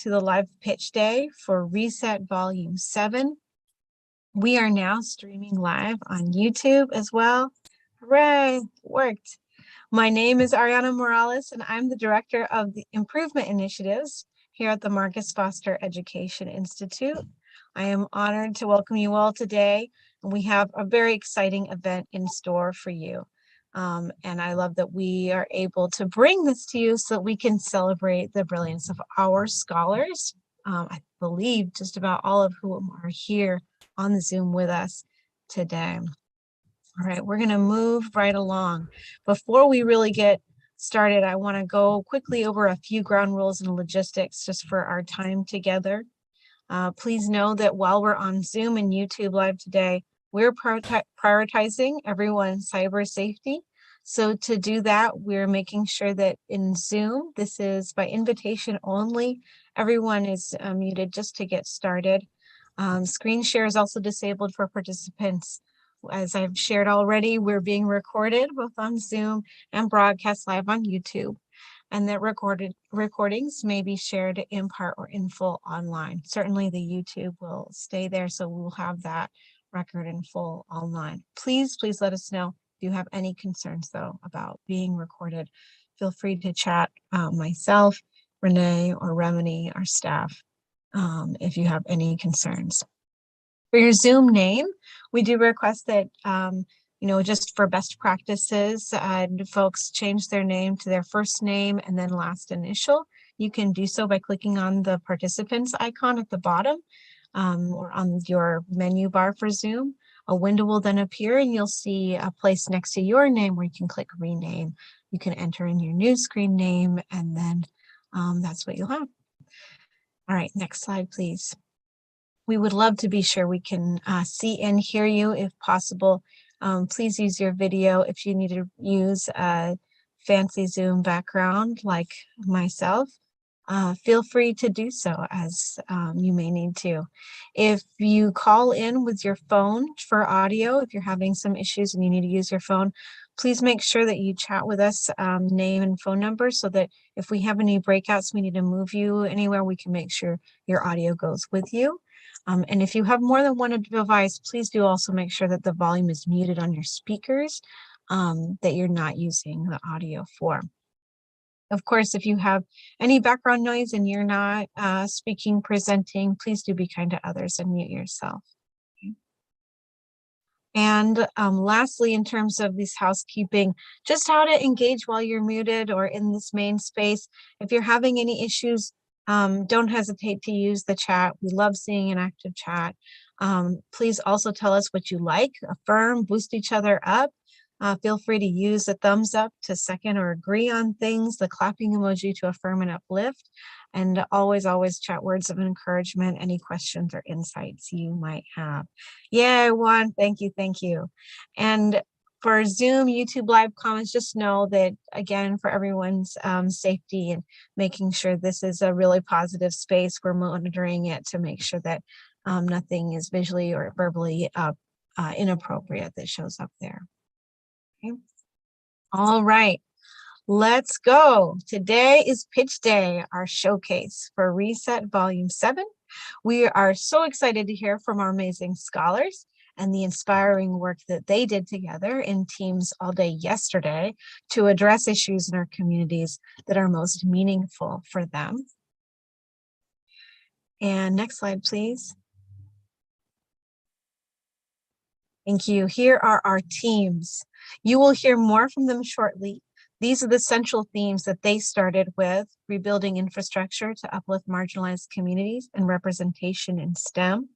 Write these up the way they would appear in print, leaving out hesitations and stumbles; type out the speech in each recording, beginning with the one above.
to the live pitch day for Reset Volume 7. We are now streaming live on YouTube as well. Hooray, worked. My name is Ariana Morales, and I'm the Director of the Improvement Initiatives here at the Marcus Foster Education Institute. I am honored to welcome you all today, and we have a very exciting event in store for you. And I love that we are able to bring this to you so that we can celebrate the brilliance of our scholars. I believe just about all of whom are here on the Zoom with us today. All right, we're going to move right along. Before we really get started, I want to go quickly over a few ground rules and logistics just for our time together. Please know that while we're on Zoom and YouTube Live today, we're prioritizing everyone's cyber safety. So to do that, we're making sure that in Zoom, this is by invitation only. Everyone is muted just to get started. Screen share is also disabled for participants. As I've shared already, we're being recorded both on Zoom and broadcast live on YouTube, and that recordings may be shared in part or in full online. Certainly the YouTube will stay there, so we'll have that record in full online. Please let us know if you have any concerns though about being recorded. Feel free to chat myself, Renee, or Remini, our staff, if you have any concerns. For your Zoom name, we do request that, just for best practices, folks change their name to their first name and then last initial. You can do so by clicking on the participants icon at the bottom or on your menu bar for Zoom. A window will then appear and you'll see a place next to your name where you can click rename. You can enter in your new screen name and then that's what you'll have. All right, next slide, please. We would love to be sure we can see and hear you if possible. Please use your video if you need to use a fancy Zoom background like myself. Feel free to do so as you may need to. If you call in with your phone for audio, if you're having some issues and you need to use your phone, please make sure that you chat with us, name and phone number, so that if we have any breakouts, we need to move you anywhere, we can make sure your audio goes with you. And if you have more than one device, please do also make sure that the volume is muted on your speakers, that you're not using the audio for. Of course, if you have any background noise and you're not speaking, presenting, please do be kind to others and mute yourself. Okay. And lastly, in terms of this housekeeping, just how to engage while you're muted or in this main space. If you're having any issues, don't hesitate to use the chat. We love seeing an active chat. Please also tell us what you like, affirm, boost each other up. Feel free to use the thumbs up to second or agree on things, the clapping emoji to affirm and uplift, and always chat words of encouragement, any questions or insights you might have. Yay, Juan, thank you. And for Zoom, YouTube Live comments, just know that, again, for everyone's safety and making sure this is a really positive space, we're monitoring it to make sure that nothing is visually or verbally inappropriate that shows up there. Okay. All right, let's go. Today is Pitch Day, our showcase for Reset Volume 7. We are so excited to hear from our amazing scholars and the inspiring work that they did together in teams all day yesterday to address issues in our communities that are most meaningful for them. And next slide, please. Thank you. Here are our teams. You will hear more from them shortly. These are the central themes that they started with: rebuilding infrastructure to uplift marginalized communities and representation in STEM.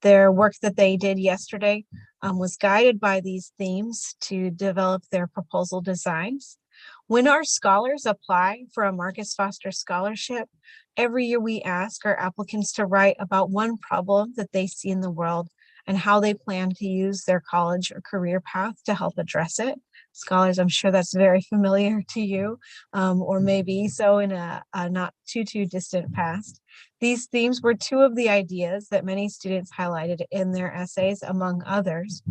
Their work that they did yesterday was guided by these themes to develop their proposal designs. When our scholars apply for a Marcus Foster Scholarship, every year we ask our applicants to write about one problem that they see in the world and how they plan to use their college or career path to help address it. Scholars, I'm sure that's very familiar to you, or maybe so in a not too distant past. These themes were two of the ideas that many students highlighted in their essays, among others.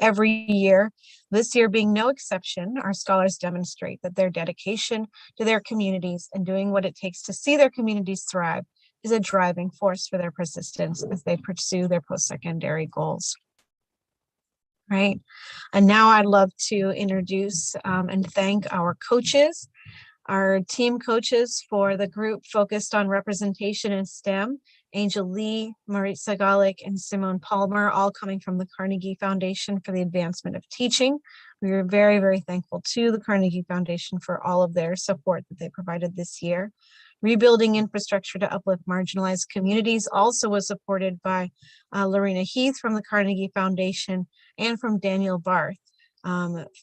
Every year, this year being no exception, our scholars demonstrate that their dedication to their communities and doing what it takes to see their communities thrive is a driving force for their persistence as they pursue their post-secondary goals. Right. And now I'd love to introduce and thank our coaches, our team coaches for the group focused on representation in STEM, Angel Lee, Maritza Galik, and Simone Palmer, all coming from the Carnegie Foundation for the Advancement of Teaching. We are very, very thankful to the Carnegie Foundation for all of their support that they provided this year. Rebuilding infrastructure to uplift marginalized communities also was supported by Lorena Heath from the Carnegie Foundation and from Daniel Barth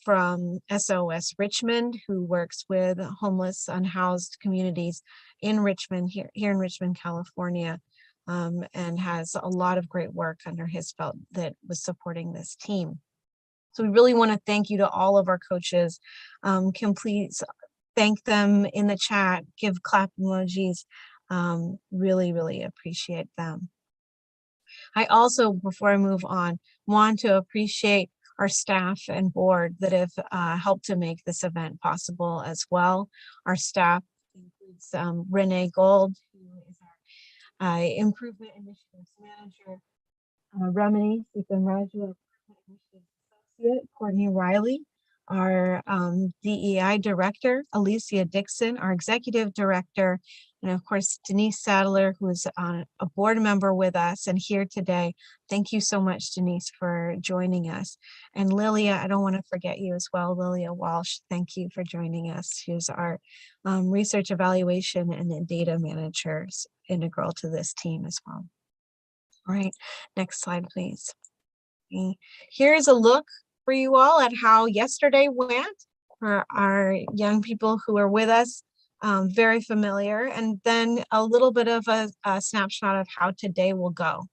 from SOS Richmond, who works with homeless, unhoused communities in Richmond, here in Richmond, California, and has a lot of great work under his belt that was supporting this team. So we really want to thank you to all of our coaches. Can please thank them in the chat, give clap emojis. Really, really appreciate them. I also, before I move on, want to appreciate our staff and board that have helped to make this event possible as well. Our staff includes Renee Gold, who is our Improvement Initiatives Manager, Remini Sithamraju, Associate, Courtney Riley, our DEI Director, Alicia Dixon, our Executive Director, and of course, Denise Sadler, who is a board member with us and here today. Thank you so much, Denise, for joining us. And Lilia, I don't want to forget you as well, Lilia Walsh, thank you for joining us. She's our research evaluation and data managers, integral to this team as well. All right, next slide, please. Here's a look for you all at how yesterday went for our young people who are with us. Very familiar, and then a little bit of a snapshot of how today will go.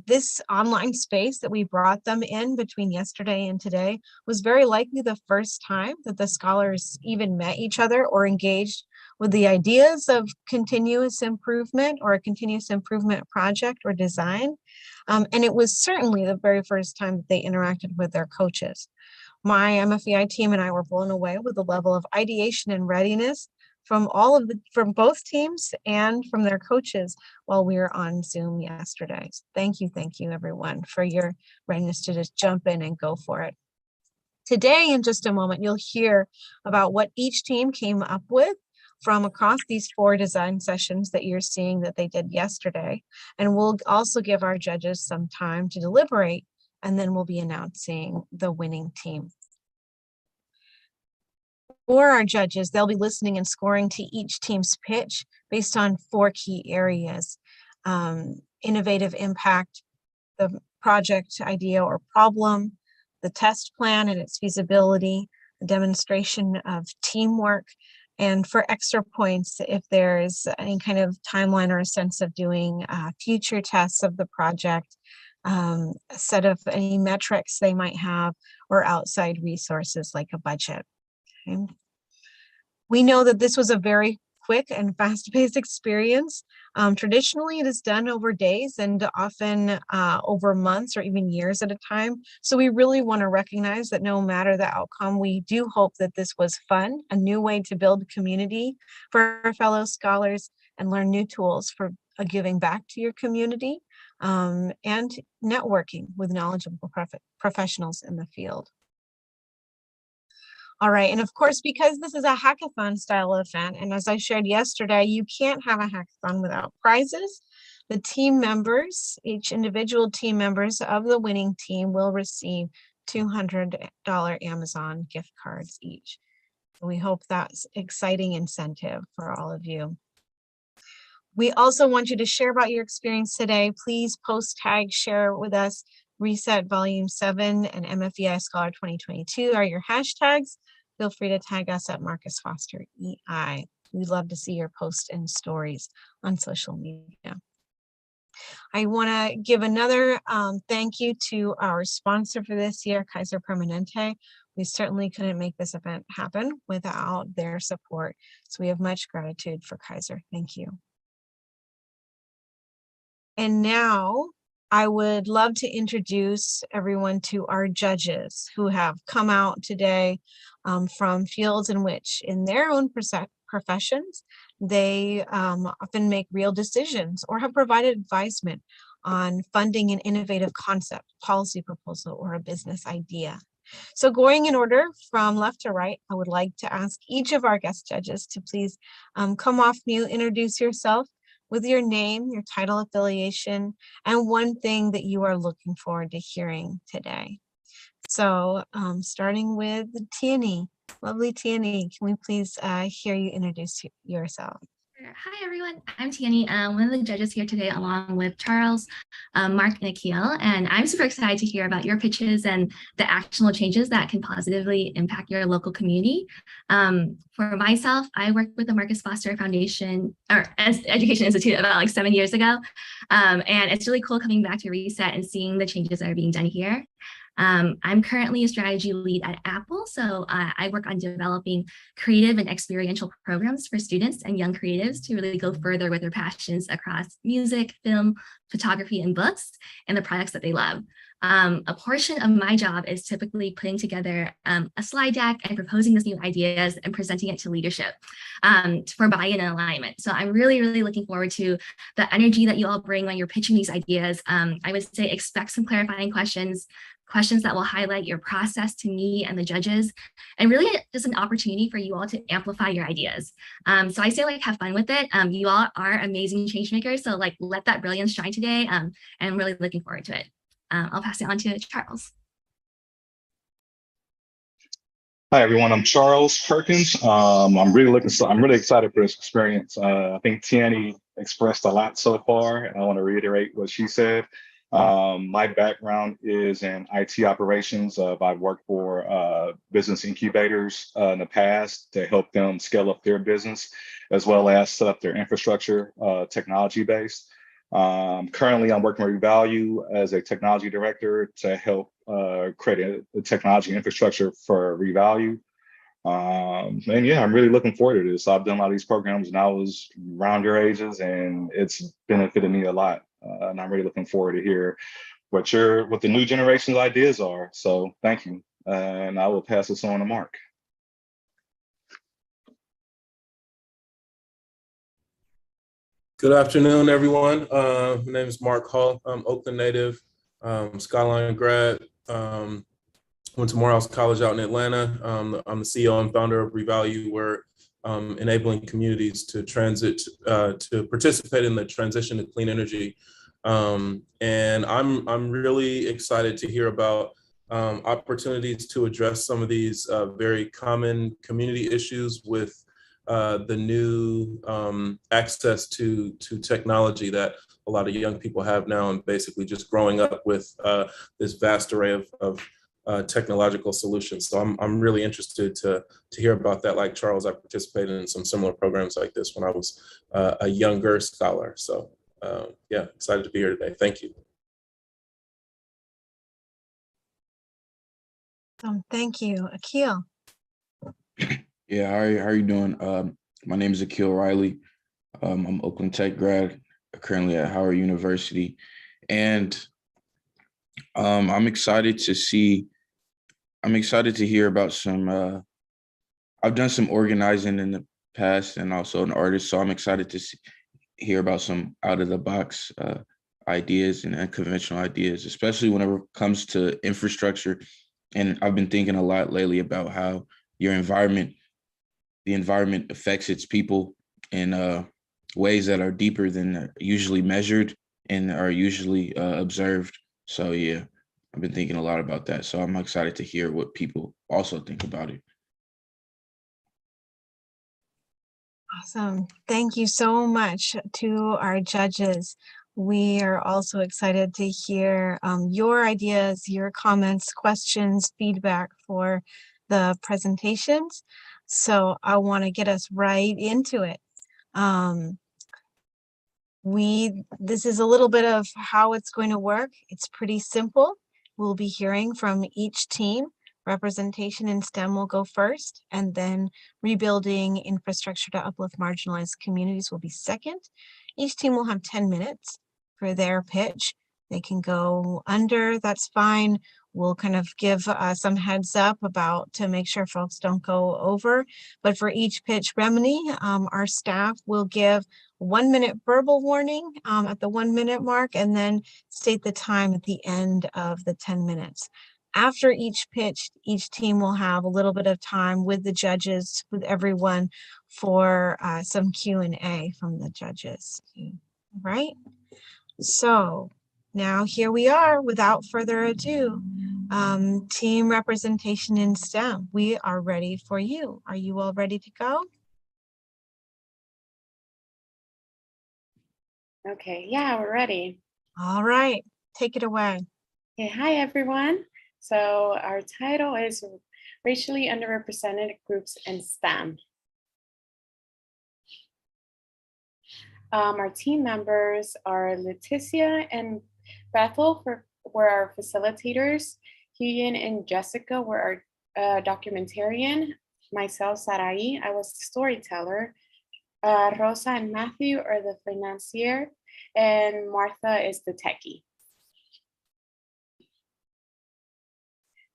This online space that we brought them in between yesterday and today was very likely the first time that the scholars even met each other or engaged with the ideas of continuous improvement or a continuous improvement project or design. And it was certainly the very first time that they interacted with their coaches. My MFEI team and I were blown away with the level of ideation and readiness from from both teams and from their coaches while we were on Zoom yesterday. So thank you everyone for your readiness to just jump in and go for it. Today, in just a moment, you'll hear about what each team came up with from across these 4 design sessions that you're seeing that they did yesterday. And we'll also give our judges some time to deliberate, and then we'll be announcing the winning team. For our judges, they'll be listening and scoring to each team's pitch based on 4 key areas: innovative impact, the project idea or problem, the test plan and its feasibility, the demonstration of teamwork, and for extra points, if there's any kind of timeline or a sense of doing future tests of the project, a set of any metrics they might have, or outside resources like a budget. Okay. We know that this was a very quick and fast-paced experience. Traditionally, it is done over days and often over months or even years at a time. So we really want to recognize that no matter the outcome, we do hope that this was fun, a new way to build community for our fellow scholars and learn new tools for giving back to your community and networking with knowledgeable professionals in the field. All right, and of course, because this is a hackathon style event, and as I shared yesterday, you can't have a hackathon without prizes. The team members, each individual team members of the winning team will receive $200 Amazon gift cards each. We hope that's exciting incentive for all of you. We also want you to share about your experience today. Please post, tag, share with us. Reset Volume 7 and MFEI Scholar 2022 are your hashtags. Feel free to tag us at Marcus Foster EI. We'd love to see your posts and stories on social media. I want to give another thank you to our sponsor for this year, Kaiser Permanente. We certainly couldn't make this event happen without their support. So we have much gratitude for Kaiser. Thank you. And now I would love to introduce everyone to our judges who have come out today from fields in which, in their own professions, They often make real decisions or have provided advisement on funding an innovative concept, policy proposal, or a business idea. So going in order from left to right, I would like to ask each of our guest judges to please come off mute, introduce yourself with your name, your title, affiliation, and one thing that you are looking forward to hearing today. So starting with Tierney, lovely Tierney, can we please hear you introduce yourself? Hi, everyone. I'm Tierney, one of the judges here today, along with Charles, Mark, and Akil. And I'm super excited to hear about your pitches and the actionable changes that can positively impact your local community. For myself, I worked with the Marcus Foster Foundation or Education Institute about like 7 years ago. And it's really cool coming back to Reset and seeing the changes that are being done here. I'm currently a strategy lead at Apple, so I work on developing creative and experiential programs for students and young creatives to really go further with their passions across music, film, photography, and books, and the products that they love. A portion of my job is typically putting together a slide deck and proposing these new ideas and presenting it to leadership for buy-in and alignment. So I'm really, really looking forward to the energy that you all bring when you're pitching these ideas. I would say expect some clarifying questions that will highlight your process to me and the judges, and really just an opportunity for you all to amplify your ideas. So I say like have fun with it. You all are amazing change makers, so like let that brilliance shine today, and I'm really looking forward to it. I'll pass it on to Charles. Hi everyone, I'm Charles Perkins. I'm really excited for this experience. I think Tierney expressed a lot so far, and I want to reiterate what she said. My background is in IT operations. I've worked for business incubators in the past to help them scale up their business, as well as set up their infrastructure, technology based. Currently, I'm working with Revalue as a technology director to help create a technology infrastructure for Revalue. And yeah, I'm really looking forward to this. I've done a lot of these programs when I was around your ages, and it's benefited me a lot. And I'm really looking forward to hear what the new generation's ideas are. So thank you. And I will pass this on to Mark. Good afternoon, everyone. My name is Mark Hall. I'm Oakland native, Skyline grad. Went to Morehouse College out in Atlanta. I'm the CEO and founder of Revalue. We're enabling communities to to participate in the transition to clean energy. And I'm really excited to hear about opportunities to address some of these very common community issues with the new access to technology that a lot of young people have now, and basically just growing up with this vast array of technological solutions. So I'm really interested to hear about that. Like Charles, I participated in some similar programs like this when I was a younger scholar. So yeah, excited to be here today. Thank you. Thank you. Akil. Yeah, how are you doing? My name is Akil Riley. I'm Oakland Tech grad, currently at Howard University. And I'm excited to hear about some, I've done some organizing in the past and also an artist, so I'm excited to hear about some out of the box ideas and unconventional ideas, especially whenever it comes to infrastructure. And I've been thinking a lot lately about how the environment affects its people in ways that are deeper than usually measured and are usually observed. So yeah, I've been thinking a lot about that. So I'm excited to hear what people also think about it. Awesome. Thank you so much to our judges. We are also excited to hear your ideas, your comments, questions, feedback for the presentations. So I want to get us right into it. This is a little bit of how it's going to work. It's pretty simple. We'll be hearing from each team. Representation in STEM will go first, and then rebuilding infrastructure to uplift marginalized communities will be second. Each team will have 10 minutes for their pitch. They can go under, that's fine. We'll kind of give some heads up about to make sure folks don't go over. But for each pitch remedy, our staff will give 1 minute verbal warning at the 1 minute mark, and then state the time at the end of the 10 minutes. After each pitch, each team will have a little bit of time with the judges, with everyone, for some Q&A from the judges. Right? So now here we are, without further ado, team representation in STEM. We are ready for you. Are you all ready to go? Okay, yeah, we're ready. All right, take it away. Okay, hi everyone. So our title is Racially Underrepresented Groups in STEM. Our team members are Leticia and Bethel were our facilitators. Huyen and Jessica were our documentarian. Myself, Sarai, I was the storyteller. Rosa and Matthew are the financier, and Martha is the techie.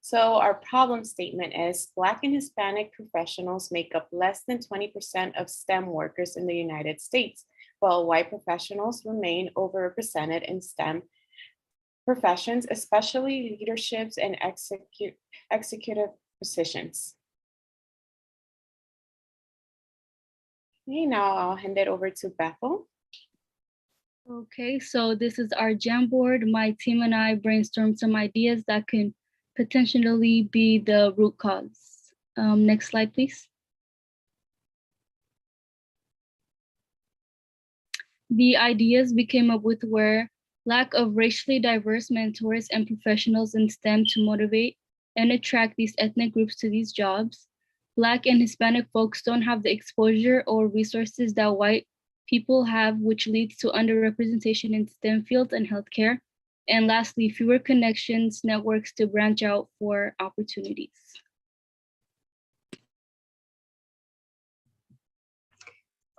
So our problem statement is Black and Hispanic professionals make up less than 20% of STEM workers in the United States, while white professionals remain overrepresented in STEM professions, especially leaderships and executive positions. Okay, now I'll hand it over to Bethel. Okay, so this is our Jamboard. My team and I brainstormed some ideas that can potentially be the root cause. Next slide, please. The ideas we came up with were lack of racially diverse mentors and professionals in STEM to motivate and attract these ethnic groups to these jobs. Black and Hispanic folks don't have the exposure or resources that white people have, which leads to underrepresentation in STEM fields and healthcare. And lastly, fewer connections, networks to branch out for opportunities.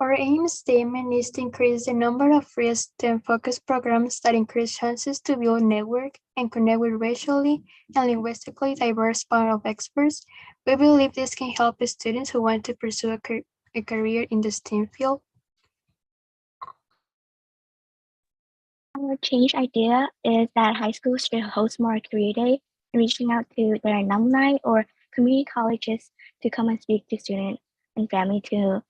Our aim statement is to increase the number of free STEM-focused programs that increase chances to build network and connect with racially and linguistically diverse panel of experts. We believe this can help students who want to pursue a career in the STEM field. Our change idea is that high schools should host more career day and reaching out to their alumni or community colleges to come and speak to students and family to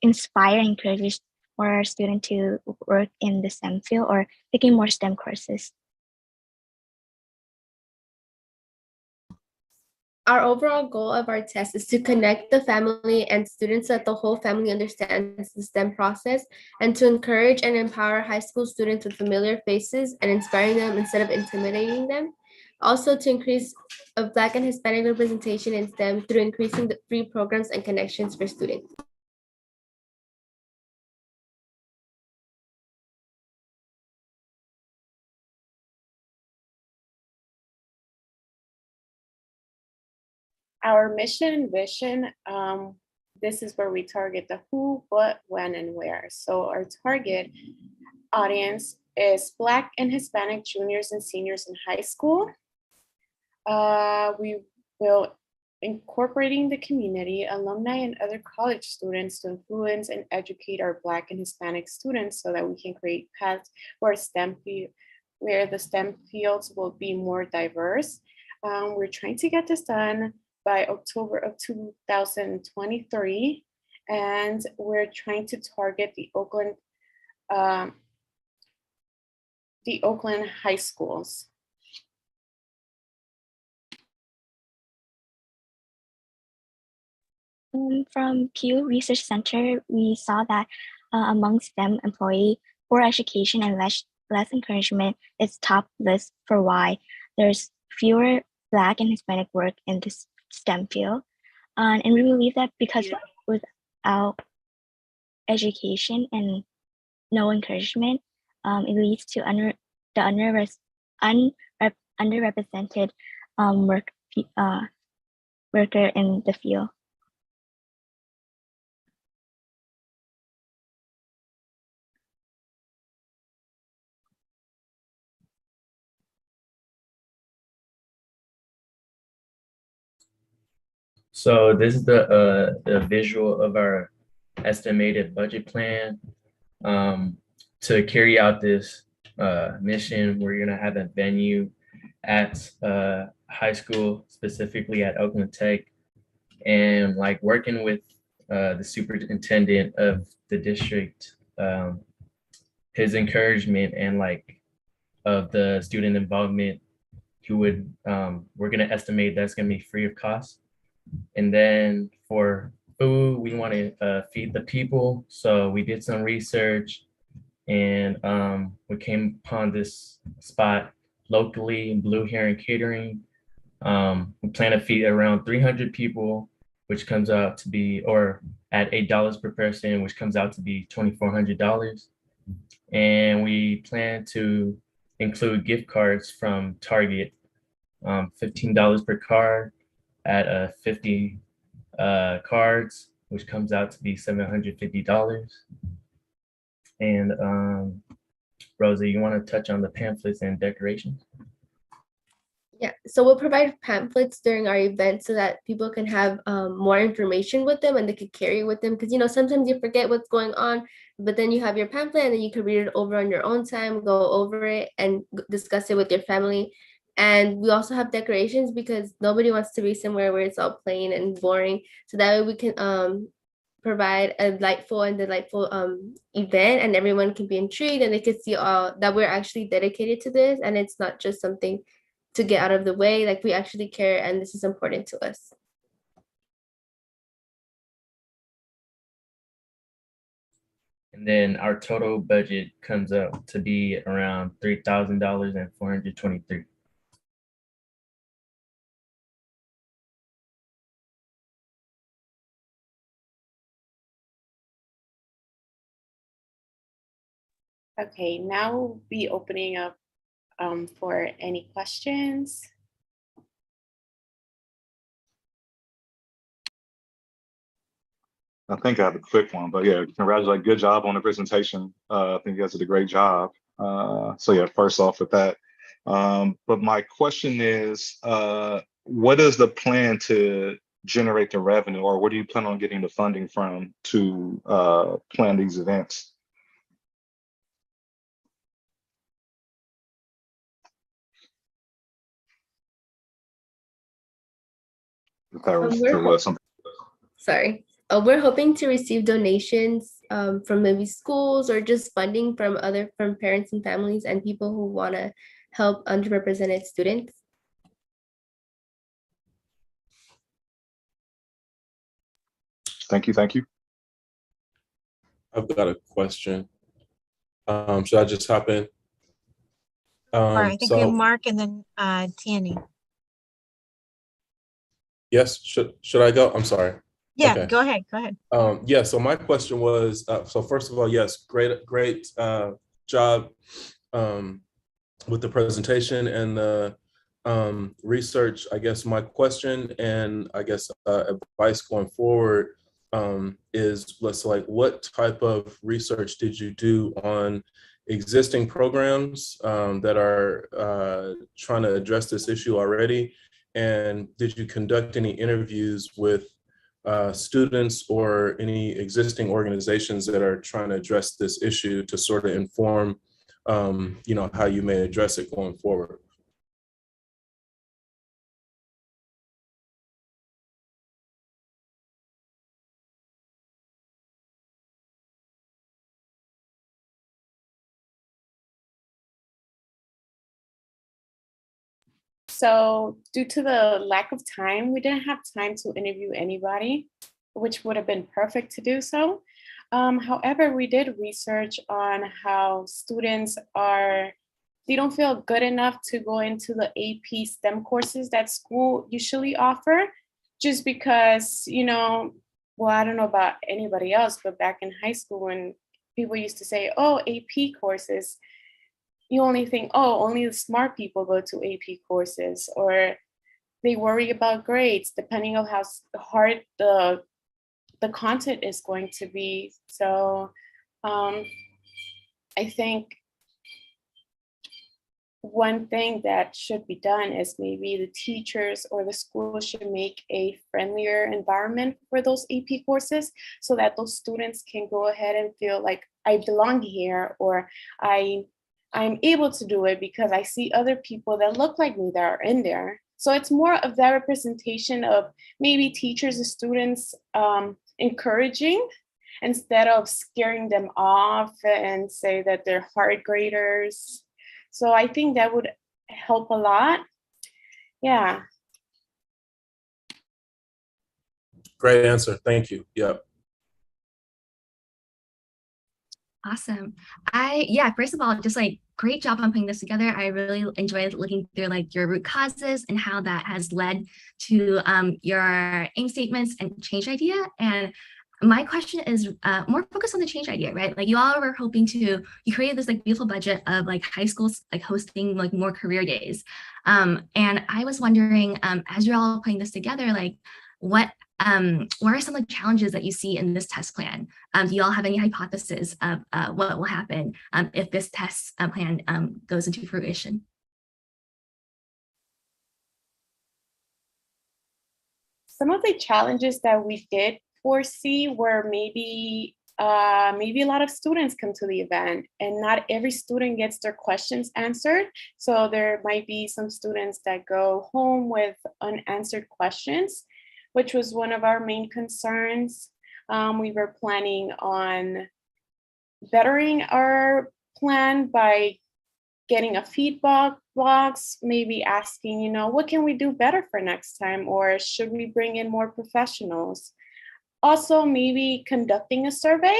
inspire and encourage more students to work in the STEM field or taking more STEM courses. Our overall goal of our test is to connect the family and students so that the whole family understands the STEM process, and to encourage and empower high school students with familiar faces and inspiring them instead of intimidating them. Also to increase of Black and Hispanic representation in STEM through increasing the free programs and connections for students. Our mission and vision, this is where we target the who, what, when, and where. So our target audience is Black and Hispanic juniors and seniors in high school. We will incorporating the community, alumni, and other college students to influence and educate our Black and Hispanic students so that we can create paths where the STEM fields will be more diverse. We're trying to get this done by October of 2023, and we're trying to target the Oakland high schools. From Pew Research Center, we saw that among STEM employee, poor education and less encouragement is top list for why there's fewer Black and Hispanic work in this STEM field. And we believe that because without education and no encouragement, it leads to underrepresented worker in the field. So this is the visual of our estimated budget plan. To carry out this mission, we're gonna have a venue at high school, specifically at Oakland Tech, and like working with the superintendent of the district, his encouragement and like of the student involvement, we're gonna estimate that's gonna be free of cost. And then for food, we want to feed the people. So we did some research and we came upon this spot locally in Blue Heron Catering. We plan to feed around 300 people, which comes out to be, or at $8 per person, which comes out to be $2,400. And we plan to include gift cards from Target, $15 per card at 50 cards, which comes out to be $750. And Rosie, you want to touch on the pamphlets and decorations? Yeah, so we'll provide pamphlets during our event so that people can have more information with them and they could carry with them. Because, you know, sometimes you forget what's going on, but then you have your pamphlet and then you can read it over on your own time, go over it and discuss it with your family. And we also have decorations because nobody wants to be somewhere where it's all plain and boring. So that way we can provide a delightful event and everyone can be intrigued and they can see all that we're actually dedicated to this. And it's not just something to get out of the way, like we actually care and this is important to us. And then our total budget comes up to be around $3,000 and 423. Okay, now we'll be opening up for any questions. I think I have a quick one, but yeah, congratulate, good job on the presentation. I think you guys did a great job. So yeah, first off with that. But my question is, what is the plan to generate the revenue, or where do you plan on getting the funding from to plan these events? If that was, there was something. Sorry. We're hoping to receive donations from maybe schools or just funding from parents and families and people who want to help underrepresented students. Thank you. Thank you. I've got a question. Should I just hop in? All right, I think we have Mark and then Tierney. Yes, should I go? I'm sorry. Yeah, Okay. Go ahead. Yeah, so my question was, so first of all, yes, great job with the presentation and the research. I guess my question and I guess advice going forward is, what type of research did you do on existing programs that are trying to address this issue already? And did you conduct any interviews with students or any existing organizations that are trying to address this issue to sort of inform, how you may address it going forward? So due to the lack of time, we didn't have time to interview anybody, which would have been perfect to do so. However, we did research on how students they don't feel good enough to go into the AP STEM courses that school usually offer, just because, well, I don't know about anybody else, but back in high school when people used to say, oh, AP courses, you only think, oh, only the smart people go to AP courses, or they worry about grades depending on how hard the content is going to be. So I think one thing that should be done is maybe the teachers or the school should make a friendlier environment for those AP courses so that those students can go ahead and feel like I belong here, or I'm able to do it because I see other people that look like me that are in there. So it's more of that representation of maybe teachers and students encouraging instead of scaring them off and say that they're hard graders. So I think that would help a lot. Yeah. Great answer. Thank you. Yep. Awesome. First of all, just like great job on putting this together. I really enjoyed looking through like your root causes and how that has led to your aim statements and change idea. And my question is more focused on the change idea, right? Like you all were hoping to, you created this like beautiful budget of like high schools like hosting like more career days. And I was wondering, as you're all putting this together, like what are some of the challenges that you see in this test plan? Do you all have any hypothesis of what will happen if this test plan goes into fruition? Some of the challenges that we did foresee were maybe a lot of students come to the event and not every student gets their questions answered. So there might be some students that go home with unanswered questions, which was one of our main concerns. We were planning on bettering our plan by getting a feedback box, maybe asking, what can we do better for next time? Or should we bring in more professionals? Also, maybe conducting a survey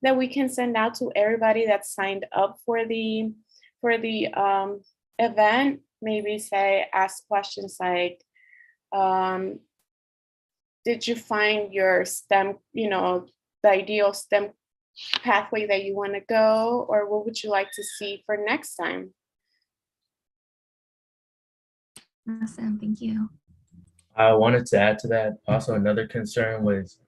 that we can send out to everybody that signed up for the event. Maybe ask questions like, did you find your STEM, the ideal STEM pathway that you want to go, or what would you like to see for next time? Awesome, thank you. I wanted to add to that. Also, another concern was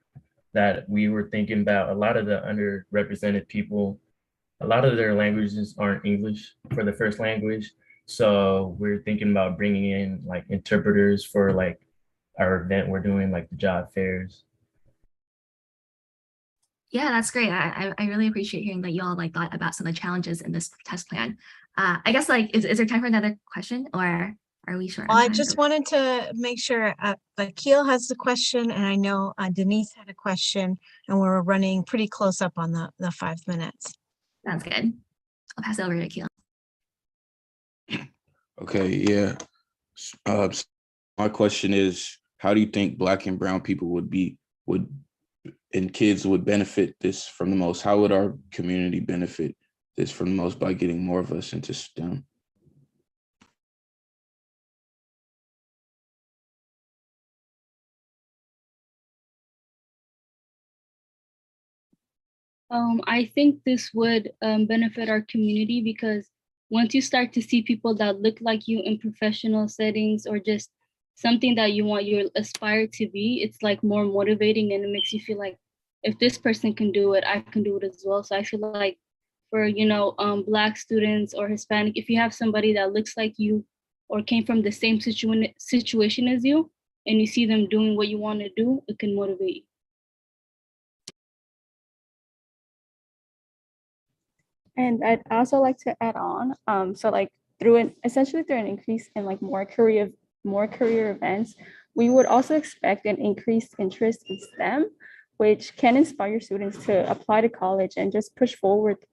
that we were thinking about a lot of the underrepresented people. A lot of their languages aren't English for the first language. So we're thinking about bringing in like interpreters for like our event we're doing, like the job fairs. Yeah, that's great. I really appreciate hearing that you all like thought about some of the challenges in this test plan. I guess like, is there time for another question or are we short? Well, I just wanted to make sure Akil has the question, and I know Denise had a question, and we're running pretty close up on the 5 minutes. Sounds good. I'll pass it over to Akil. Okay, yeah. My question is, how do you think Black and brown people and kids would benefit this from the most? How would our community benefit this from the most by getting more of us into STEM? I think this would benefit our community because once you start to see people that look like you in professional settings or just something that you aspire to be, it's like more motivating and it makes you feel like if this person can do it, I can do it as well. So I feel like for, Black students or Hispanic, if you have somebody that looks like you or came from the same situation as you, and you see them doing what you want to do, it can motivate you. And I'd also like to add on, so like essentially through an increase in like more career events, we would also expect an increased interest in STEM, which can inspire students to apply to college and just push forward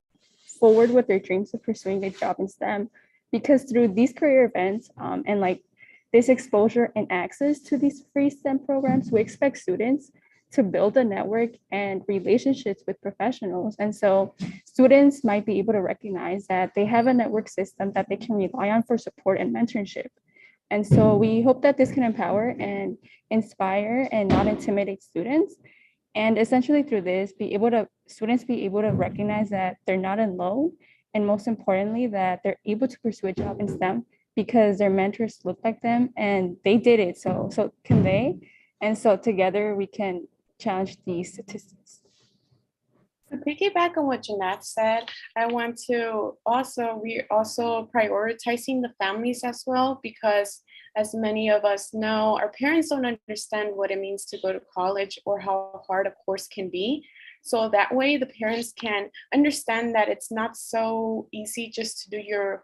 with their dreams of pursuing a job in STEM. Because through these career events and like this exposure and access to these free STEM programs, we expect students to build a network and relationships with professionals. And so students might be able to recognize that they have a network system that they can rely on for support and mentorship. And so we hope that this can empower and inspire and not intimidate students. And essentially through this, students be able to recognize that they're not alone. And most importantly, that they're able to pursue a job in STEM because their mentors look like them and they did it. So can they? And so together we can challenge these statistics. To piggyback on what Jeanette said, I want to also, we're also prioritizing the families as well, because as many of us know, our parents don't understand what it means to go to college or how hard a course can be. So that way the parents can understand that it's not so easy just to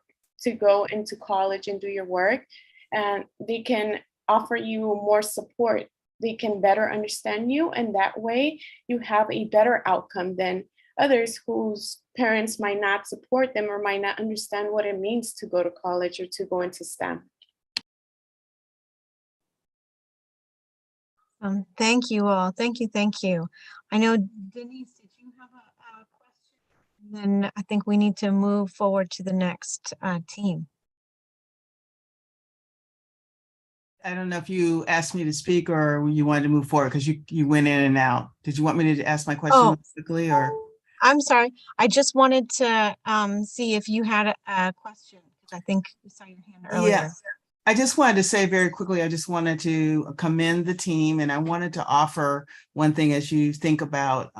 to go into college and do your work. And they can offer you more support. They can better understand you, and that way you have a better outcome than others whose parents might not support them or might not understand what it means to go to college or to go into STEM. Thank you all. Thank you. Thank you. I know, Denise, did you have a question? Then I think we need to move forward to the next team. I don't know if you asked me to speak or you wanted to move forward because you went in and out. Did you want me to ask my question quickly or? I'm sorry. I just wanted to see if you had a question, because I think we saw your hand earlier. Yeah, I just wanted to say very quickly, I just wanted to commend the team, and I wanted to offer one thing as you think about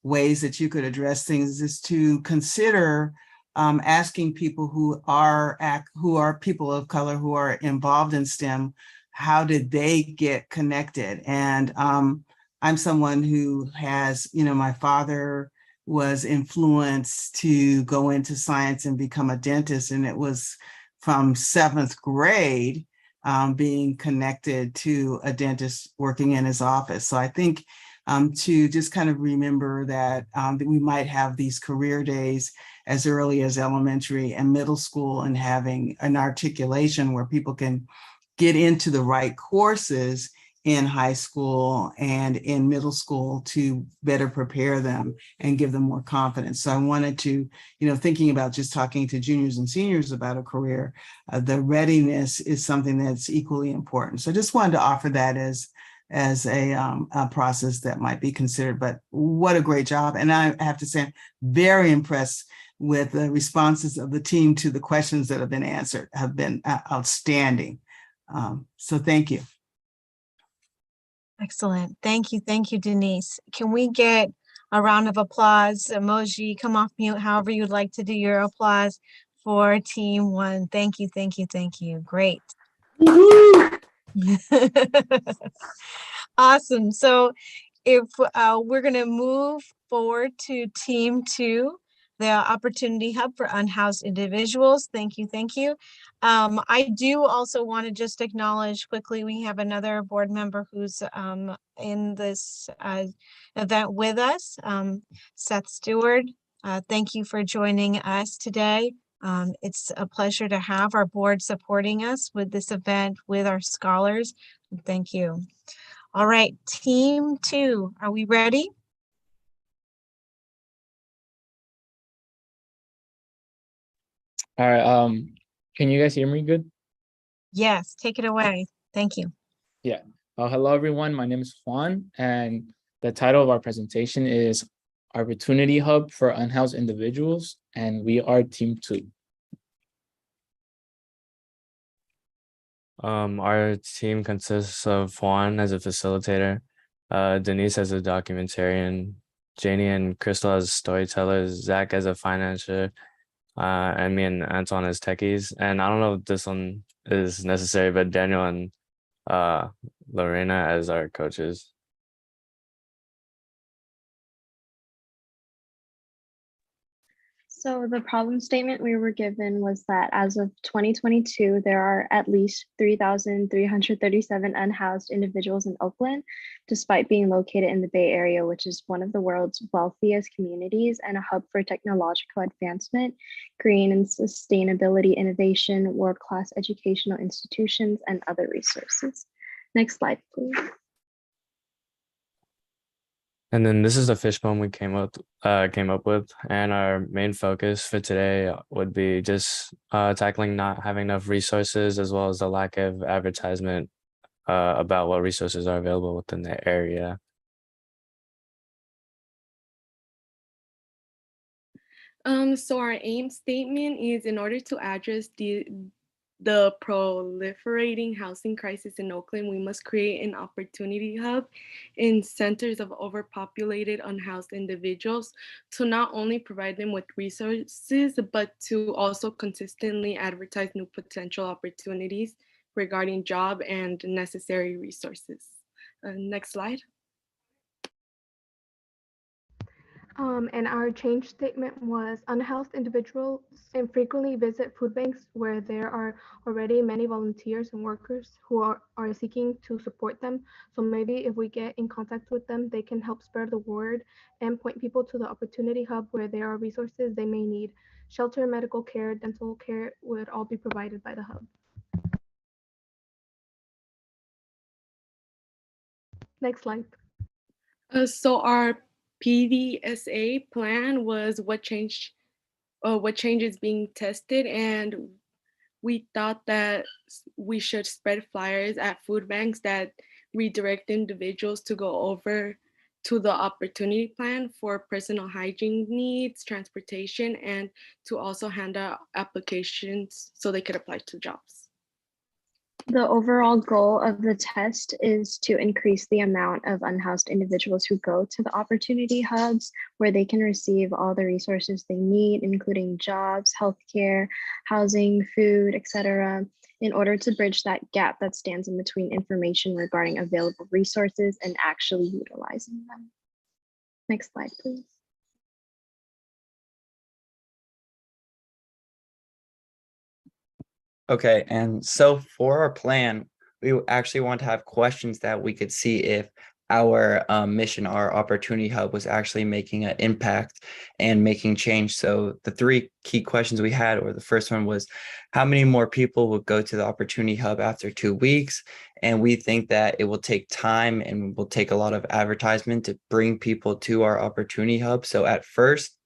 ways that you could address things, is to consider asking people who are people of color who are involved in STEM, how did they get connected? And I'm someone who has, my father was influenced to go into science and become a dentist, and it was from 7th grade being connected to a dentist working in his office. So I think to just kind of remember that we might have these career days as early as elementary and middle school, and having an articulation where people can get into the right courses in high school and in middle school to better prepare them and give them more confidence. So I wanted to, thinking about just talking to juniors and seniors about a career, the readiness is something that's equally important. So I just wanted to offer that as a process that might be considered. But what a great job. And I have to say, I'm very impressed with the responses of the team to the questions that have been answered, have been outstanding. So thank you. Excellent. Thank you. Thank you, Denise. Can we get a round of applause, emoji, come off mute, however you'd like to do your applause for team 1. Thank you. Thank you. Thank you. Great. Awesome. So if we're going to move forward to team 2, the Opportunity Hub for Unhoused Individuals. Thank you. Thank you. I do also want to just acknowledge quickly, we have another board member who's in this event with us, Seth Stewart. Thank you for joining us today. It's a pleasure to have our board supporting us with this event with our scholars. Thank you. All right, team 2, are we ready? All right, can you guys hear me good? Yes, take it away. Thank you. Yeah. Hello, everyone. My name is Juan, and the title of our presentation is Opportunity Hub for Unhoused Individuals, and we are team 2. Our team consists of Juan as a facilitator, Denise as a documentarian, Janie and Crystal as storytellers, Zach as a financier, and me and Anton as techies. And I don't know if this one is necessary, but Daniel and Lorena as our coaches. So the problem statement we were given was that as of 2022, there are at least 3,337 unhoused individuals in Oakland, despite being located in the Bay Area, which is one of the world's wealthiest communities and a hub for technological advancement, green and sustainability innovation, world-class educational institutions, and other resources. Next slide, please. And then this is the fishbone we came up with, and our main focus for today would be just tackling not having enough resources, as well as the lack of advertisement about what resources are available within the area. So our aim statement is, in order to address the proliferating housing crisis in Oakland, we must create an opportunity hub in centers of overpopulated unhoused individuals to not only provide them with resources, but to also consistently advertise new potential opportunities regarding job and necessary resources. Next slide. And our change statement was unhoused individuals infrequently visit food banks where there are already many volunteers and workers who are seeking to support them. So maybe if we get in contact with them, they can help spread the word and point people to the opportunity hub where there are resources they may need. Shelter, medical care, dental care would all be provided by the hub. Next slide. So our PDSA plan was what change is being tested, and we thought that we should spread flyers at food banks that redirect individuals to go over to the opportunity plan for personal hygiene needs, transportation, and to also hand out applications so they could apply to jobs. The overall goal of the test is to increase the amount of unhoused individuals who go to the opportunity hubs where they can receive all the resources they need, including jobs, healthcare, housing, food, etc., in order to bridge that gap that stands in between information regarding available resources and actually utilizing them. Next slide, please. Okay, and so for our plan, we actually want to have questions that we could see if our mission, our opportunity hub was actually making an impact and making change. So the three key questions we had, or the first one was, how many more people will go to the opportunity hub after 2 weeks? And we think that it will take time and will take a lot of advertisement to bring people to our opportunity hub. So at first,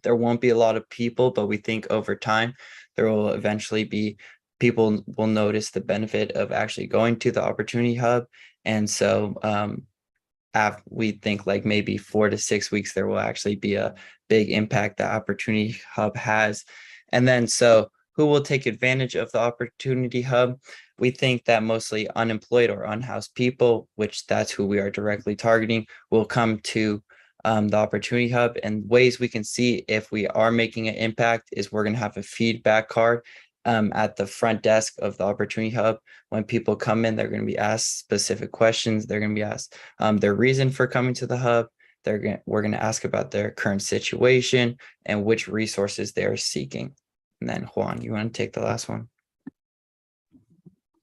there won't be a lot of people, but we think over time, there will eventually be people will notice the benefit of actually going to the opportunity hub. And so we think like maybe 4 to 6 weeks, there will actually be a big impact the opportunity hub has. And then so who will take advantage of the opportunity hub? We think that mostly unemployed or unhoused people, which that's who we are directly targeting, will come to the opportunity hub. And ways we can see if we are making an impact is we're going to have a feedback card at the front desk of the opportunity hub. When people come in, they're going to be asked specific questions. They're going to be asked their reason for coming to the hub. We're going to ask about their current situation and which resources they're seeking. And then Juan, you want to take the last one?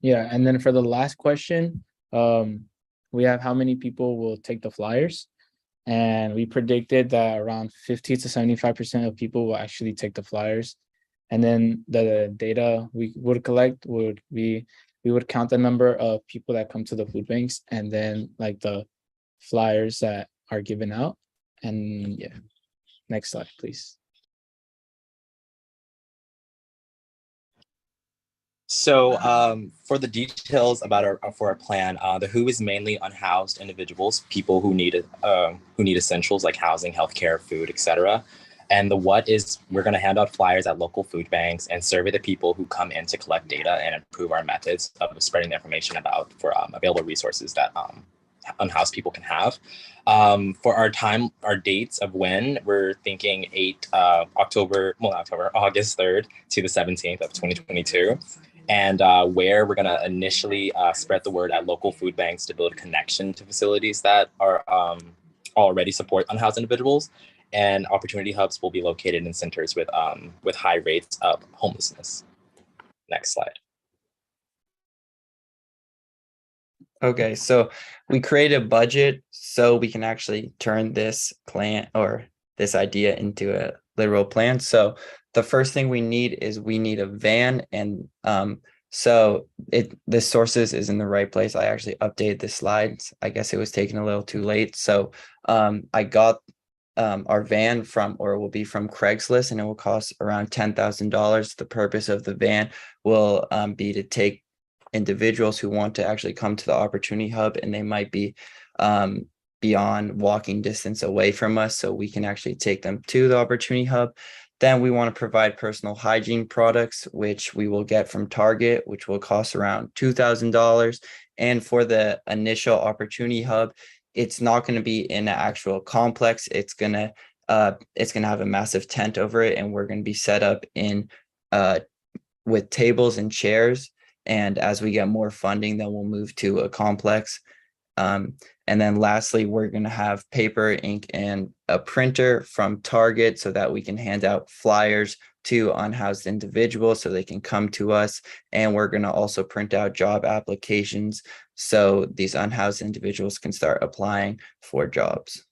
Yeah, and then for the last question, we have how many people will take the flyers. And we predicted that around 50 to 75% of people will actually take the flyers. And then the data we would collect would be, we would count the number of people that come to the food banks and then like the flyers that are given out. And yeah, next slide, please. So for the details about our plan, the WHO is mainly unhoused individuals, people who need essentials like housing, healthcare, food, etc. And the what is we're going to hand out flyers at local food banks and survey the people who come in to collect data and improve our methods of spreading the information about for available resources that unhoused people can have. For our dates of when, we're thinking August 3rd to the 17th of 2022. And where we're going to initially spread the word at local food banks to build a connection to facilities that are already support unhoused individuals. And opportunity hubs will be located in centers with high rates of homelessness. Next slide. Okay, so we create a budget so we can actually turn this plan or this idea into a literal plan. So the first thing we need is we need a van, and so the sources is in the right place. I actually updated the slides. I guess it was taken a little too late. So I got our van will be from Craigslist, and it will cost around $10,000. The purpose of the van will be to take individuals who want to actually come to the opportunity hub, and they might be beyond walking distance away from us, so we can actually take them to the opportunity hub. Then we want to provide personal hygiene products, which we will get from Target, which will cost around $2,000. And for the initial opportunity hub, it's not going to be in an actual complex. It's gonna have a massive tent over it, and we're going to be set up in with tables and chairs. And as we get more funding, then we'll move to a complex. And then lastly, we're going to have paper, ink, and a printer from Target so that we can hand out flyers to unhoused individuals so they can come to us. And we're going to also print out job applications so these unhoused individuals can start applying for jobs.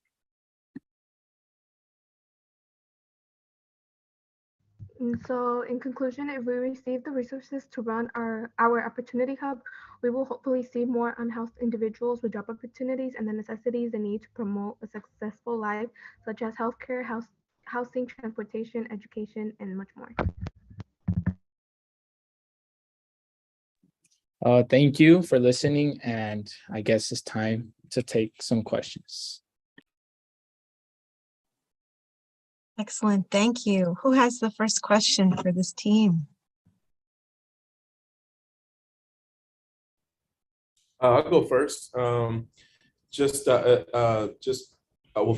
And so in conclusion, if we receive the resources to run our Opportunity Hub, we will hopefully see more unhoused individuals with job opportunities and the necessities they need to promote a successful life, such as healthcare, housing, transportation, education, and much more. Thank you for listening, and I guess it's time to take some questions. Excellent, thank you. Who has the first question for this team? I'll go first. Well,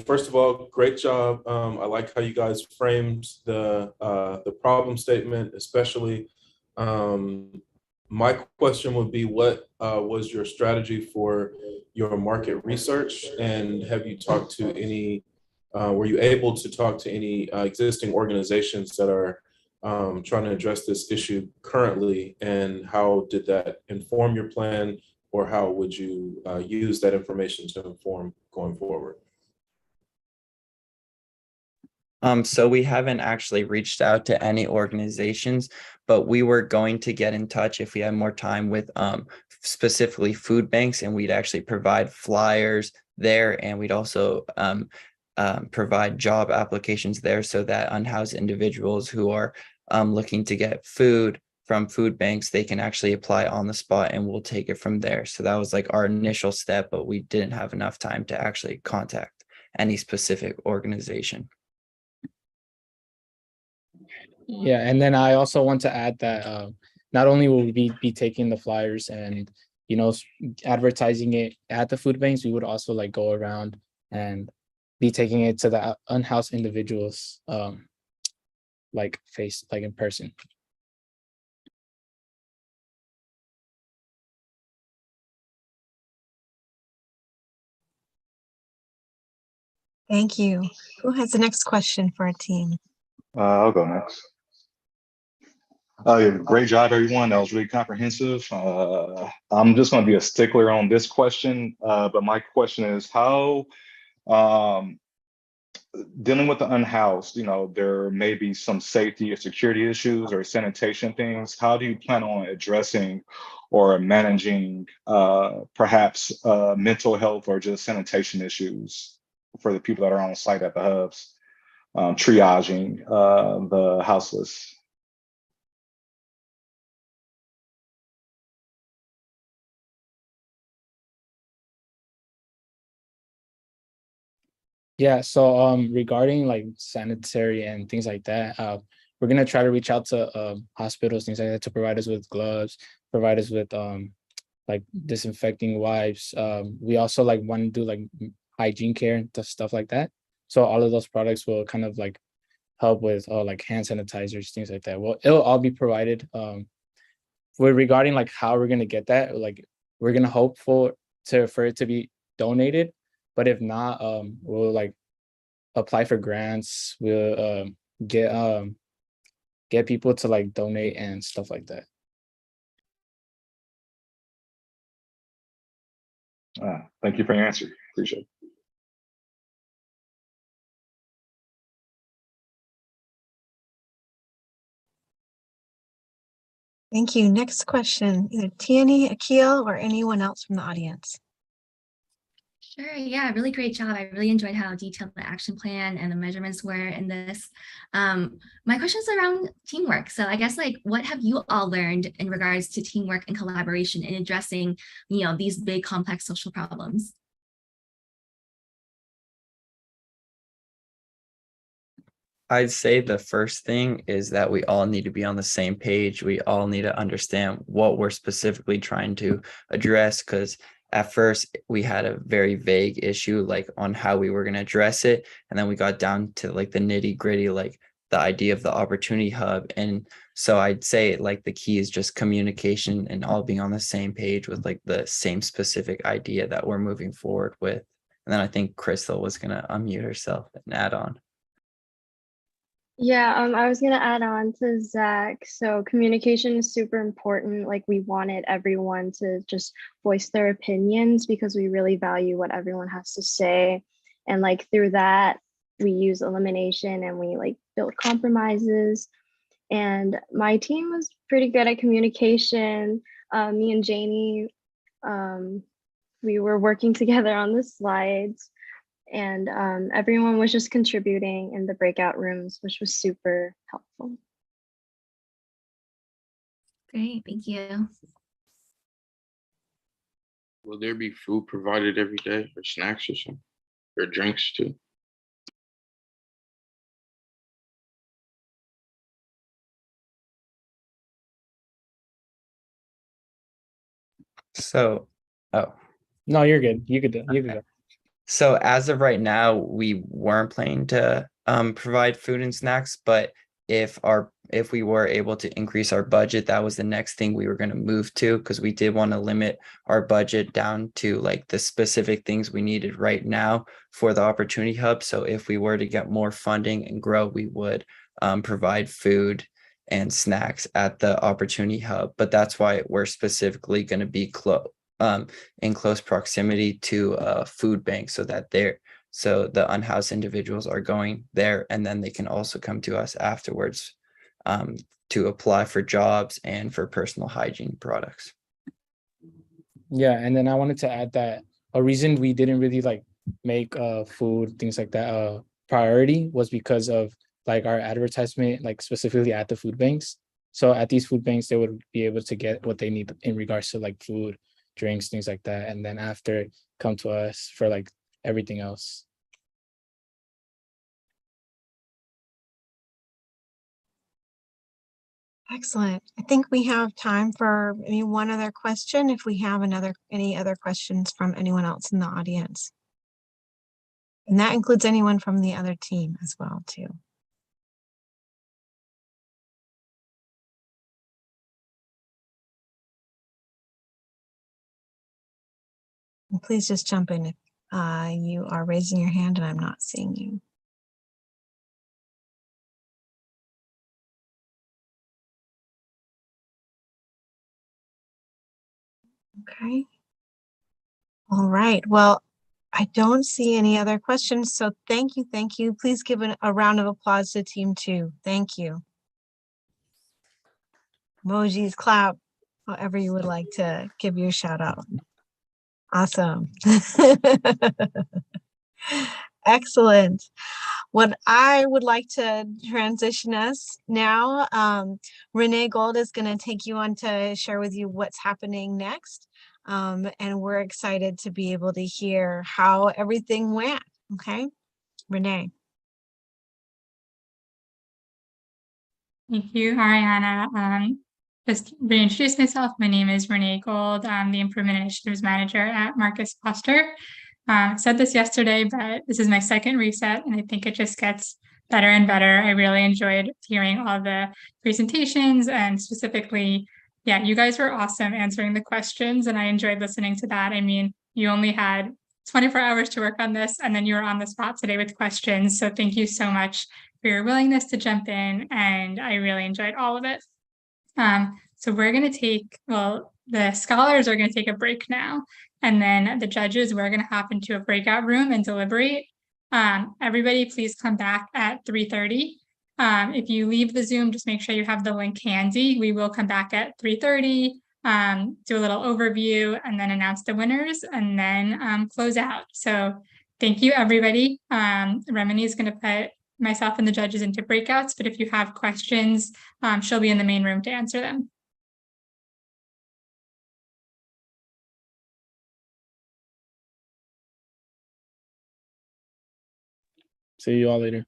first of all, great job. I like how you guys framed the problem statement, especially. My question would be, what was your strategy for your market research, and have you talked to any? Were you able to talk to any existing organizations that are trying to address this issue currently, and how did that inform your plan, or how would you use that information to inform going forward? So we haven't actually reached out to any organizations, but we were going to get in touch if we had more time with specifically food banks, and we'd actually provide flyers there, and we'd also provide job applications there so that unhoused individuals who are looking to get food from food banks, they can actually apply on the spot, and we'll take it from there. So that was like our initial step, but we didn't have enough time to actually contact any specific organization. Yeah, and then I also want to add that not only will we be taking the flyers and, you know, advertising it at the food banks, we would also like go around and be taking it to the unhoused individuals, like in person. Thank you. Who has the next question for our team? I'll go next. Great job, everyone. That was really comprehensive. I'm just going to be a stickler on this question, but my question is how, dealing with the unhoused, you know, there may be some safety or security issues or sanitation things. How do you plan on addressing or managing perhaps mental health or just sanitation issues for the people that are on site at the hubs, triaging the houseless? Yeah, so regarding like sanitary and things like that, we're gonna try to reach out to hospitals, things like that, to provide us with gloves, provide us with like disinfecting wipes. We also like want to do like hygiene care and stuff like that. So all of those products will kind of like help with like hand sanitizers, things like that. Well, it'll all be provided. Regarding like how we're gonna get that, like we're gonna hope for it to be donated. But if not, we'll like apply for grants. We'll get people to like donate and stuff like that. Thank you for your answer. Appreciate it. Thank you. Next question, either Tierney, Akil, or anyone else from the audience. Sure, yeah, really great job. I really enjoyed how detailed the action plan and the measurements were in this. My question is around teamwork. So I guess like, what have you all learned in regards to teamwork and collaboration in addressing, you know, these big complex social problems? I'd say the first thing is that we all need to be on the same page. We all need to understand what we're specifically trying to address, because at first we had a very vague issue like on how we were going to address it. And then we got down to like the nitty gritty, like the idea of the opportunity hub. And so I'd say like the key is just communication and all being on the same page with like the same specific idea that we're moving forward with. And then I think Crystal was going to unmute herself and add on. Yeah, I was gonna add on to Zach. So communication is super important. Like we wanted everyone to just voice their opinions because we really value what everyone has to say. And like through that, we use elimination and we like build compromises. And my team was pretty good at communication. Me and Janie, we were working together on the slides. And everyone was just contributing in the breakout rooms, which was super helpful. Great, thank you. Will there be food provided every day, or snacks or something, or drinks too? So, oh. No, you're good. You could go. So as of right now, we weren't planning to provide food and snacks, but if we were able to increase our budget, that was the next thing we were going to move to, because we did want to limit our budget down to like the specific things we needed right now for the opportunity hub. So if we were to get more funding and grow, we would provide food and snacks at the opportunity hub. But that's why we're specifically going to be in close proximity to a food bank, so that the unhoused individuals are going there, and then they can also come to us afterwards to apply for jobs and for personal hygiene products. Yeah, and then I wanted to add that a reason we didn't really like make food, things like that, a priority was because of like our advertisement, like specifically at the food banks. So at these food banks, they would be able to get what they need in regards to like food, drinks, things like that, and then after come to us for like everything else. Excellent. I think we have time for maybe one other question, if we have any other questions from anyone else in the audience. And that includes anyone from the other team as well, too. And please just jump in if you are raising your hand and I'm not seeing you. Okay. All right. Well, I don't see any other questions. So thank you. Thank you. Please give a round of applause to team 2. Thank you. Emojis, clap, however you would like to give your shout out. Awesome. Excellent. What I would like to transition us now, Renee Gold is going to take you on to share with you what's happening next. And we're excited to be able to hear how everything went. Okay, Renee. Thank you, Ariana. Just reintroduce myself. My name is Renee Gold. I'm the Improvement Initiatives Manager at Marcus Foster. I said this yesterday, but this is my second reset, and I think it just gets better and better. I really enjoyed hearing all the presentations, and specifically, yeah, you guys were awesome answering the questions, and I enjoyed listening to that. I mean, you only had 24 hours to work on this, and then you were on the spot today with questions. So thank you so much for your willingness to jump in, and I really enjoyed all of it. So we're going to take, well, the scholars are going to take a break now, and then the judges, we're going to hop into a breakout room and deliberate. Everybody please come back at 3:30. If you leave the Zoom, just make sure you have the link handy. We will come back at 3:30, do a little overview, and then announce the winners, and then close out. So thank you, everybody. Remini is going to put myself and the judges into breakouts, but if you have questions, she'll be in the main room to answer them. See you all later.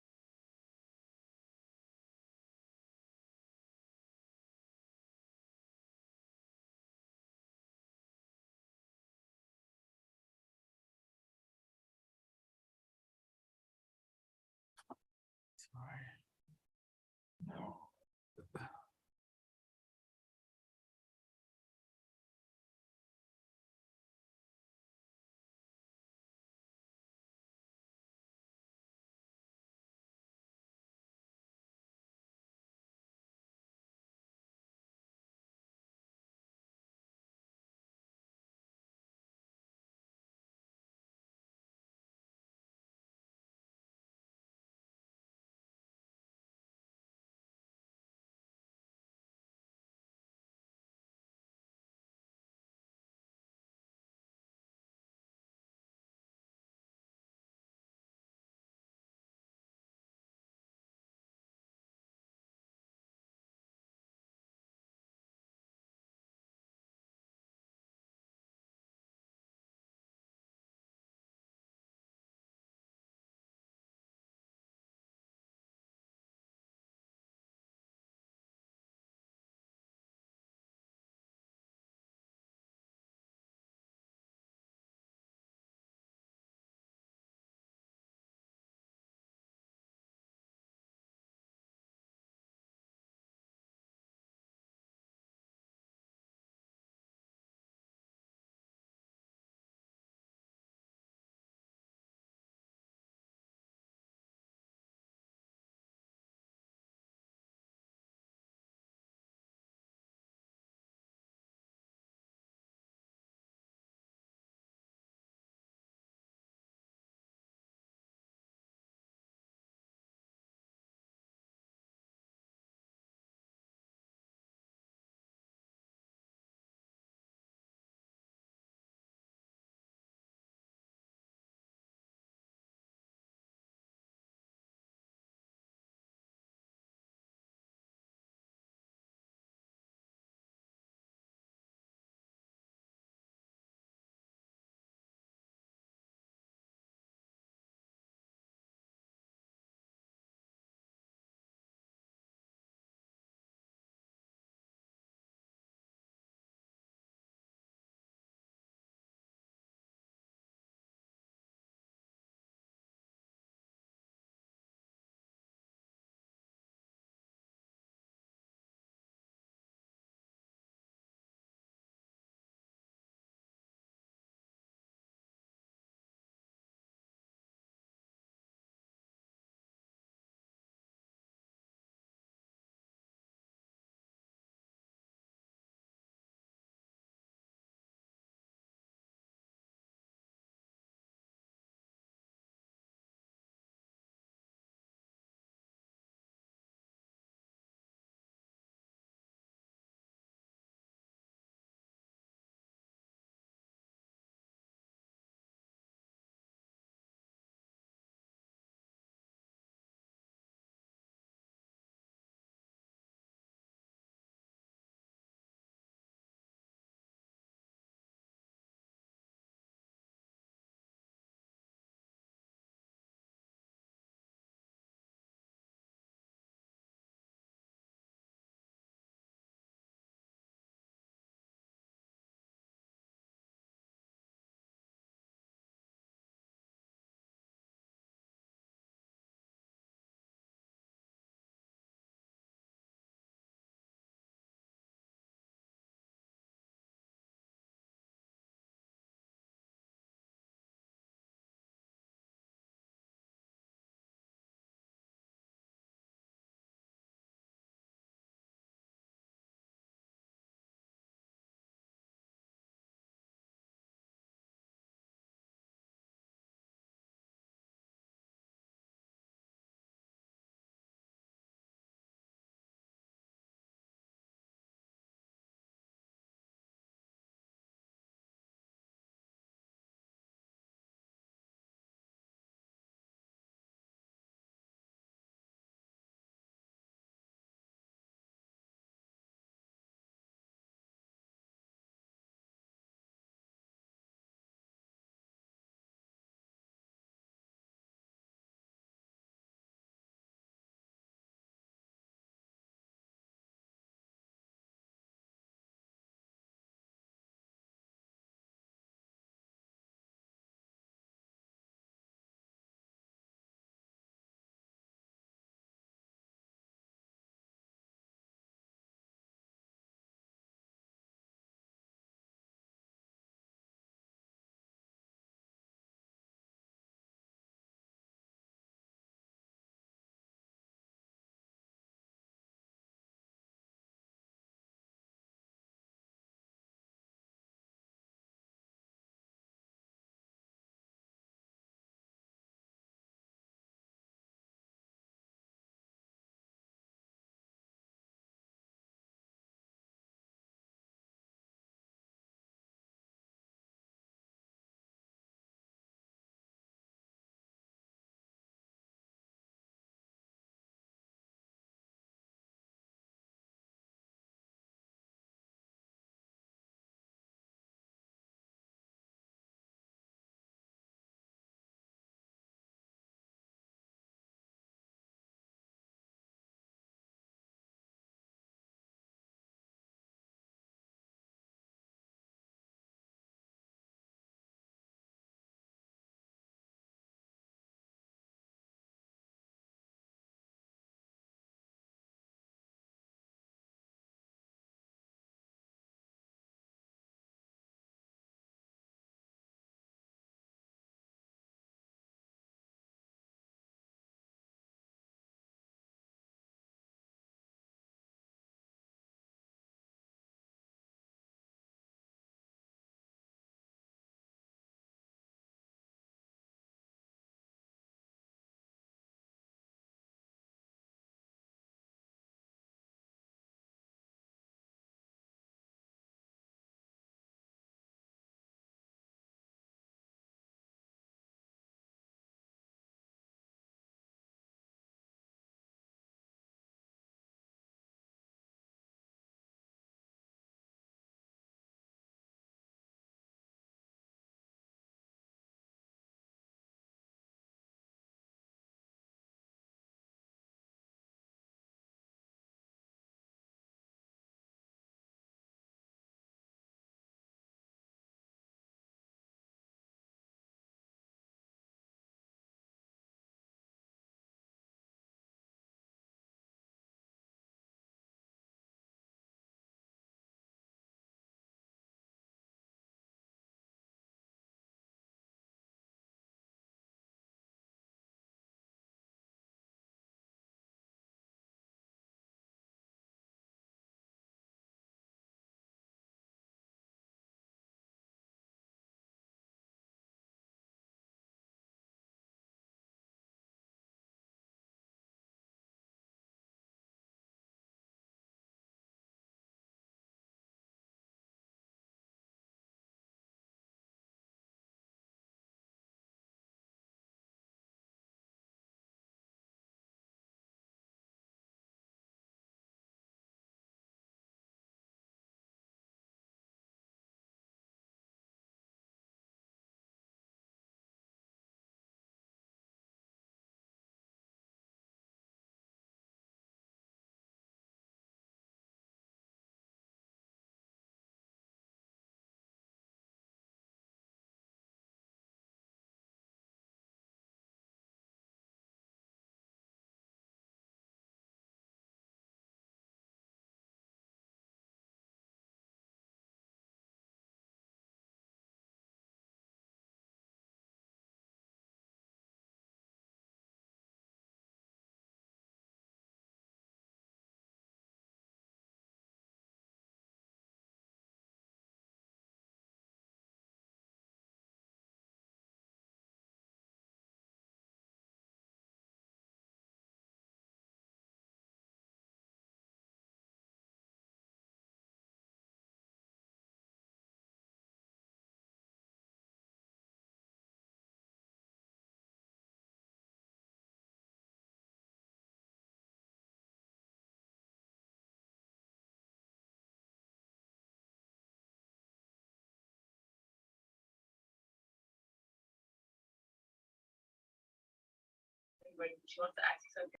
anybody. She wants to ask you something.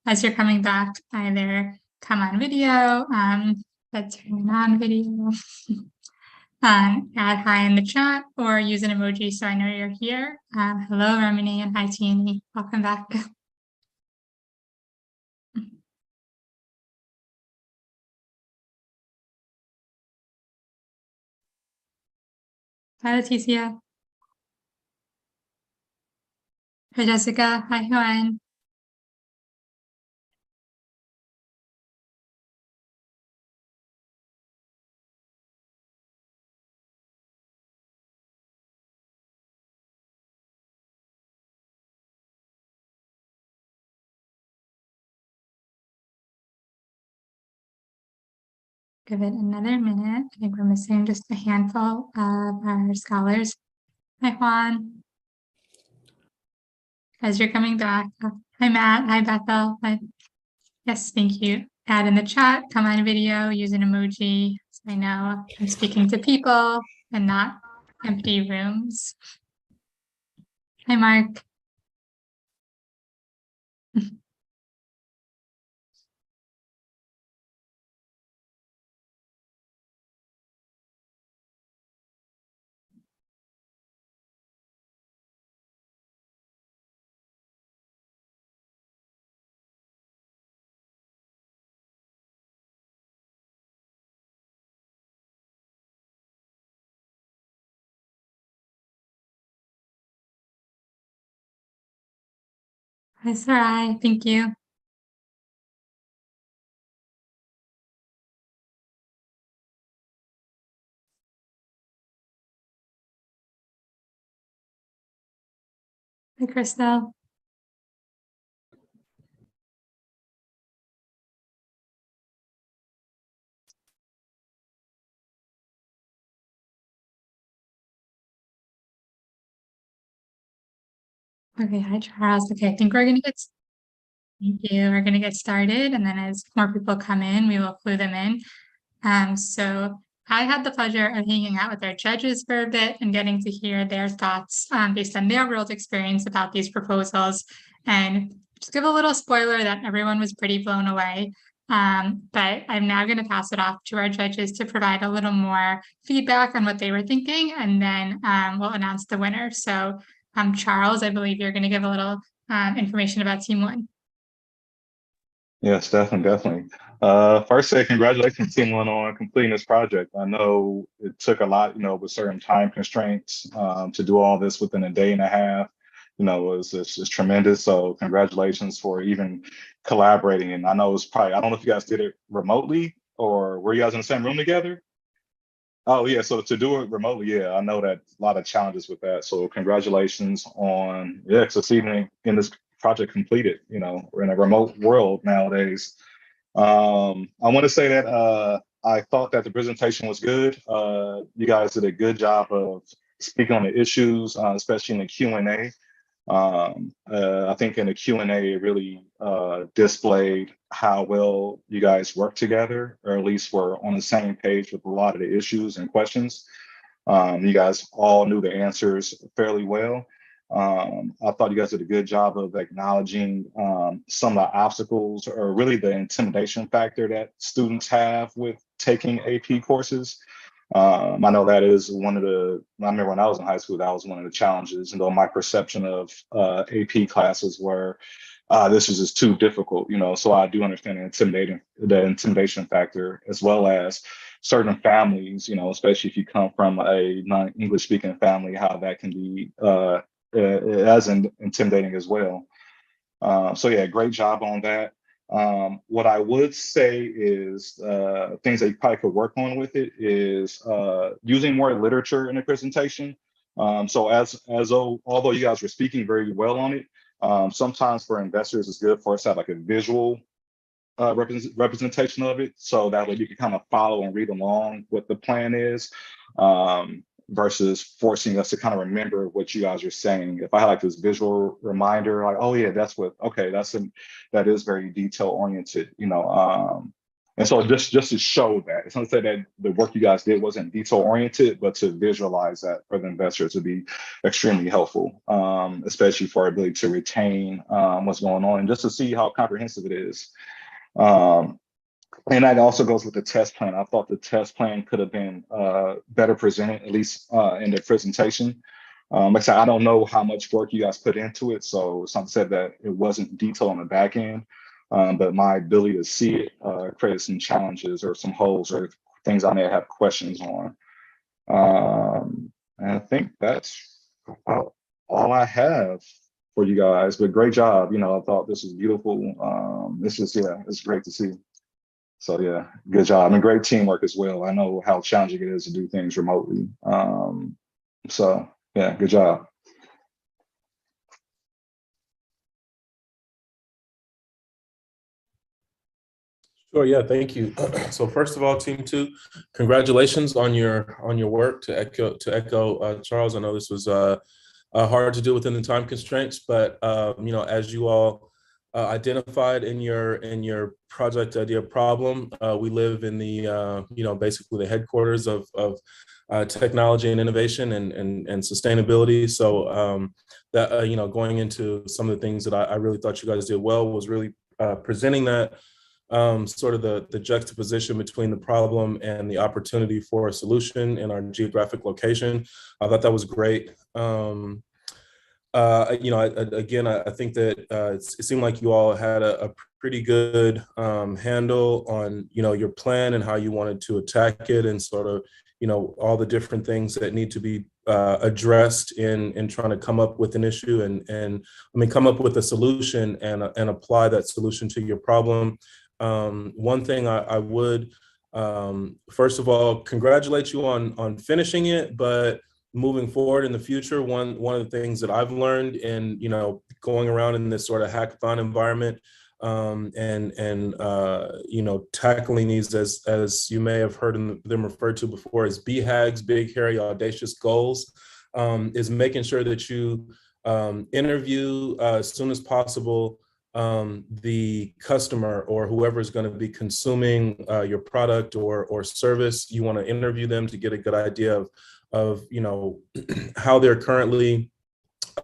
As you're coming back, either come on video, let's turn on video, add hi in the chat, or use an emoji so I know you're here. Hello, Ramini, and hi, Tierney. Welcome back. Hi, Leticia. Hi, Jessica. Hi, Huan. Give it another minute. I think we're missing just a handful of our scholars. Hi, Juan. As you're coming back. Hi, Matt. Hi, Bethel. Hi. Yes, thank you. Add in the chat, come on video, use an emoji. So I know I'm speaking to people and not empty rooms. Hi, Mark. Hi, Sarai. Thank you. Hi, Crystal. Okay, hi, Charles. Okay, I think we're gonna get thank you. We're gonna get started, and then as more people come in, we will clue them in. So I had the pleasure of hanging out with our judges for a bit and getting to hear their thoughts based on their world experience about these proposals. And just give a little spoiler that everyone was pretty blown away. But I'm now going to pass it off to our judges to provide a little more feedback on what they were thinking, and then we'll announce the winner. So Charles, I believe you're going to give a little information about Team One. Yes, definitely. First, say congratulations, Team One, on completing this project. I know it took a lot, with certain time constraints to do all this within a day and a half. It's tremendous. So congratulations for even collaborating. And I know it's probably, I don't know if you guys did it remotely or were you guys in the same room together? Oh yeah, so to do it remotely, yeah, I know that a lot of challenges with that. So congratulations on succeeding in this project completed. We're in a remote world nowadays. I want to say that I thought that the presentation was good. You guys did a good job of speaking on the issues, especially in the Q&A. I think in the Q&A, it really displayed how well you guys work together, or at least were on the same page with a lot of the issues and questions. You guys all knew the answers fairly well. I thought you guys did a good job of acknowledging some of the obstacles or really the intimidation factor that students have with taking AP courses. I know that is one of I remember when I was in high school, that was one of the challenges. And though my perception of AP classes were, this is just too difficult, so I do understand the intimidation factor, as well as certain families, especially if you come from a non-English speaking family, how that can be as intimidating as well. So yeah, great job on that. What I would say is things that you probably could work on with it is using more literature in the presentation. So although you guys were speaking very well on it, sometimes for investors, it's good for us to have like a visual representation of it, so that way you can kind of follow and read along what the plan is, versus forcing us to kind of remember what you guys are saying. If I had like this visual reminder, like, oh yeah, that is very detail oriented, and so just to show that, it's not to say that the work you guys did wasn't detail oriented, but to visualize that for the investors would be extremely helpful, especially for our ability to retain what's going on and just to see how comprehensive it is. And that also goes with the test plan. I thought the test plan could have been better presented, at least in the presentation. Like I said, I don't know how much work you guys put into it, so some said that it wasn't detailed on the back end, but my ability to see it created some challenges or some holes or things I may have questions on. And I think that's about all I have for you guys, but great job. I thought this was beautiful. It's great to see. So yeah, good job. And great teamwork as well. I know how challenging it is to do things remotely. So yeah, good job. Sure. Yeah. Thank you. So first of all, Team 2, congratulations on your work. To echo Charles, I know this was hard to do within the time constraints, but as you all identified in your project idea problem, we live in the basically the headquarters of technology and innovation and sustainability. So that going into some of the things that I really thought you guys did well was really presenting that sort of the juxtaposition between the problem and the opportunity for a solution in our geographic location. I thought that was great. Again, I think that it seemed like you all had a pretty good handle on, your plan and how you wanted to attack it, and sort of, all the different things that need to be addressed in trying to come up with an issue and come up with a solution and apply that solution to your problem. One thing I would, first of all, congratulate you on finishing it, but moving forward in the future, one of the things that I've learned in, going around in this sort of hackathon environment, and tackling these as you may have heard them referred to before as BHAGs, big, hairy, audacious goals, is making sure that you interview as soon as possible the customer or whoever is going to be consuming your product or service. You want to interview them to get a good idea of how they're currently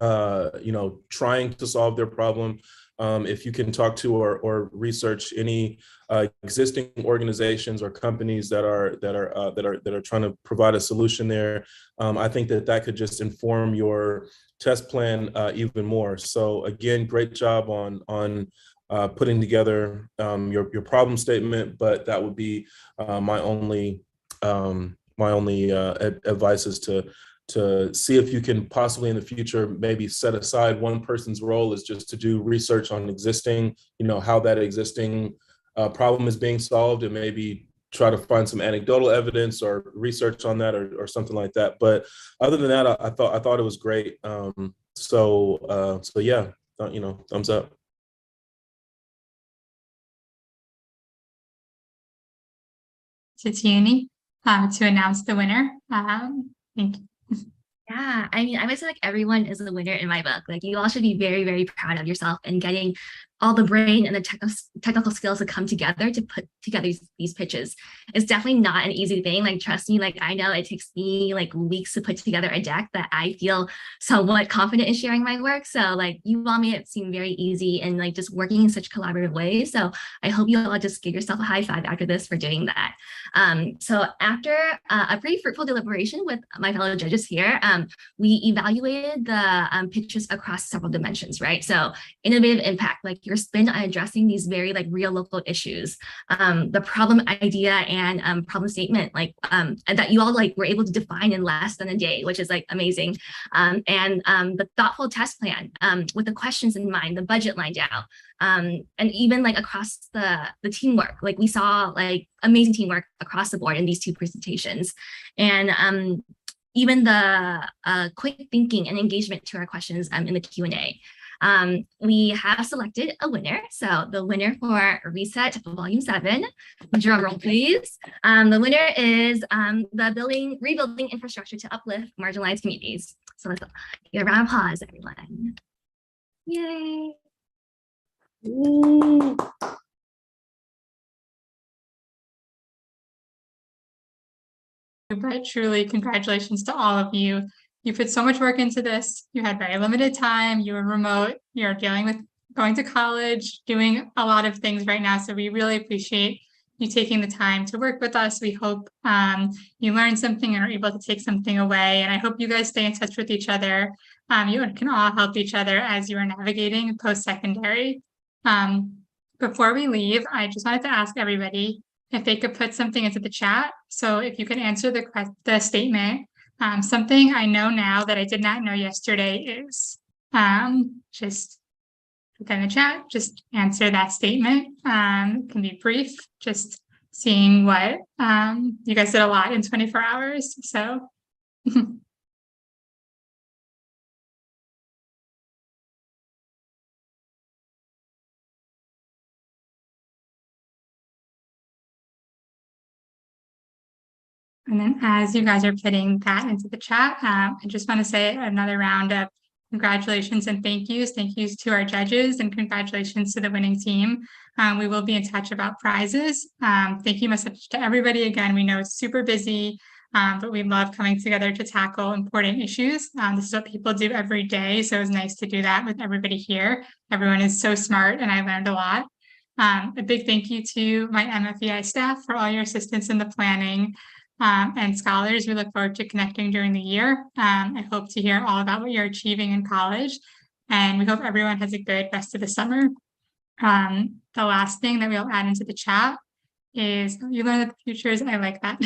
trying to solve their problem. If you can talk to or research any existing organizations or companies that are trying to provide a solution there, I think that could just inform your test plan even more. So again, great job on putting together your problem statement. But that would be my only advice is to see if you can possibly in the future maybe set aside one person's role is just to do research on existing, how that existing problem is being solved, and maybe try to find some anecdotal evidence or research on that or something like that. But other than that, I thought it was great. So yeah, thumbs up. To Tierney, to announce the winner. Thank you. Yeah, I mean, I would say like everyone is a winner in my book. Like you all should be very, very proud of yourself and getting all the brain and the technical skills to come together to put together these pitches. It's definitely not an easy thing. Like, trust me, like I know it takes me like weeks to put together a deck that I feel somewhat confident in sharing my work. So like you all made it seem very easy and like just working in such collaborative ways. So I hope you all just give yourself a high five after this for doing that. So after a pretty fruitful deliberation with my fellow judges here, we evaluated the pitches across several dimensions, right? So innovative impact, like your spin on addressing these very like real local issues, the problem idea and problem statement, like and that you all like were able to define in less than a day, which is like amazing. And the thoughtful test plan with the questions in mind, the budget lined out, and even like across the teamwork, like we saw like amazing teamwork across the board in these two presentations. And even the quick thinking and engagement to our questions in the Q&A. We have selected a winner. So the winner for Reset Volume 7, drum roll please. The winner is the Rebuilding Infrastructure to Uplift Marginalized Communities. So let's give a round of applause, everyone. Yay. Ooh. But truly, congratulations to all of you. You put so much work into this. You had very limited time. You were remote. You're dealing with going to college, doing a lot of things right now. So we really appreciate you taking the time to work with us. We hope you learned something and are able to take something away. And I hope you guys stay in touch with each other. You can all help each other as you are navigating post-secondary. Before we leave, I just wanted to ask everybody if they could put something into the chat. So if you could answer the statement, something I know now that I did not know yesterday is just put that in the chat, just answer that statement. It can be brief, just seeing what you guys did a lot in 24 hours. So and then as you guys are putting that into the chat, I just want to say another round of congratulations and thank yous. Thank yous to our judges and congratulations to the winning team. We will be in touch about prizes. Thank you much to everybody. Again, we know it's super busy, but we love coming together to tackle important issues. This is what people do every day. So it's nice to do that with everybody here. Everyone is so smart and I learned a lot. A big thank you to my MFEI staff for all your assistance in the planning. And scholars, we look forward to connecting during the year. I hope to hear all about what you're achieving in college, and we hope everyone has a good rest of the summer. The last thing that we'll add into the chat is you learn that the future is, I like that.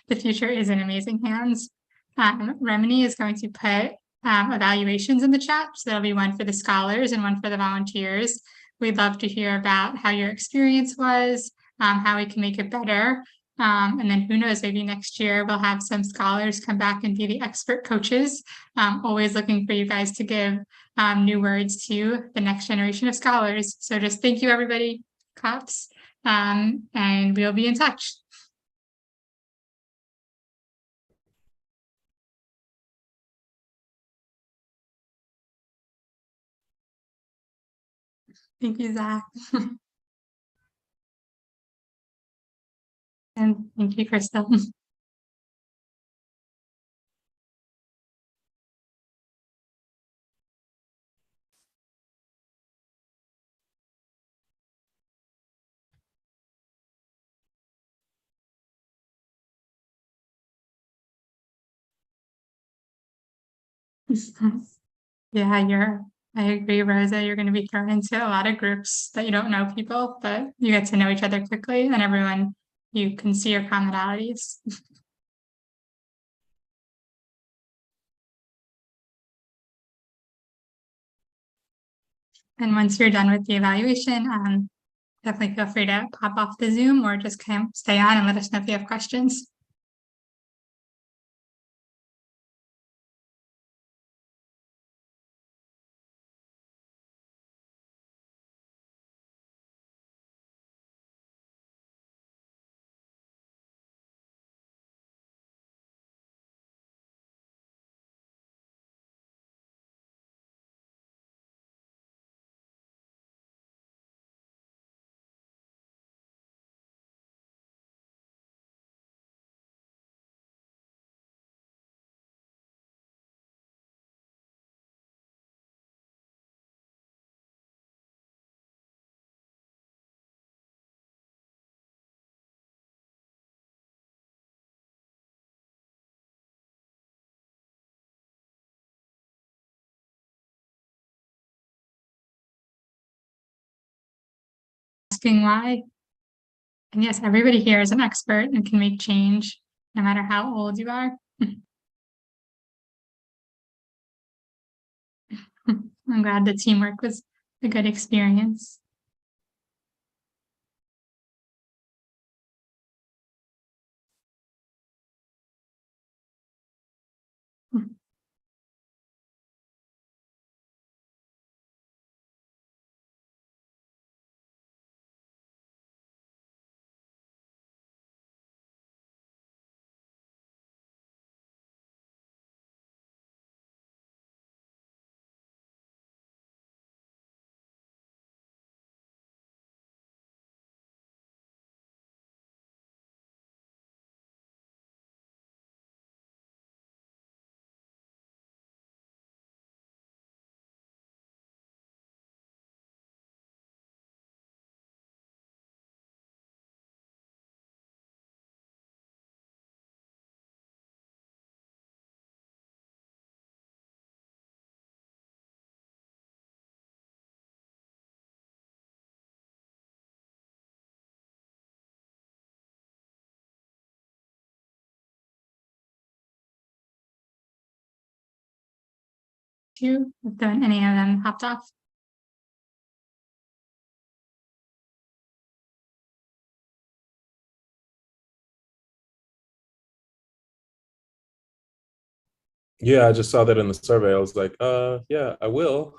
The future is in amazing hands. Remini is going to put evaluations in the chat. So there'll be one for the scholars and one for the volunteers. We'd love to hear about how your experience was, how we can make it better. And then who knows, maybe next year we'll have some scholars come back and be the expert coaches. Always looking for you guys to give new words to the next generation of scholars. So just thank you, everybody, COPS, and we'll be in touch. Thank you, Zach. And thank you, Crystal. Yeah, I agree, Rosa. You're going to be thrown into a lot of groups that you don't know people, but you get to know each other quickly and everyone, you can see your commonalities. And once you're done with the evaluation, definitely feel free to pop off the Zoom or just stay on and let us know if you have questions. asking why. And yes, everybody here is an expert and can make change no matter how old you are. I'm glad the teamwork was a good experience. If any of them hopped off. Yeah, I just saw that in the survey. I was like, yeah, I will.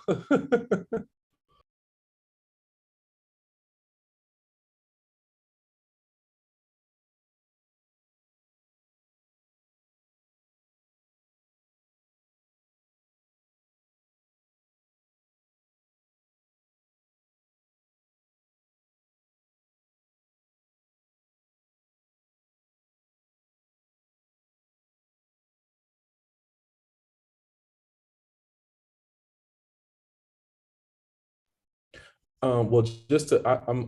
Well,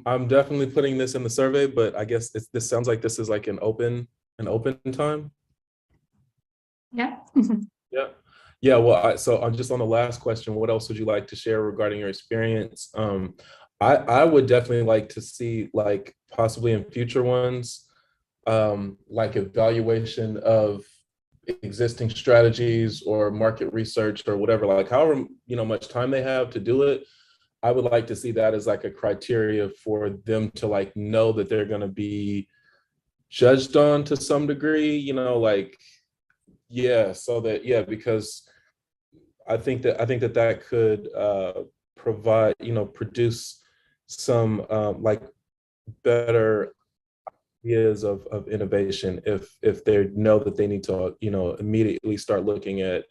I'm definitely putting this in the survey, but I guess this sounds like this is like an open time. Yeah. Yeah. Yeah. Well, so I'm just on the last question. What else would you like to share regarding your experience? I would definitely like to see, like, possibly in future ones, like evaluation of existing strategies or market research or whatever, like however much time they have to do it. I would like to see that as like a criteria for them to like know that they're going to be judged on to some degree, like, yeah, so that, yeah, because I think that could provide, produce some like better ideas of innovation if they know that they need to, immediately start looking at,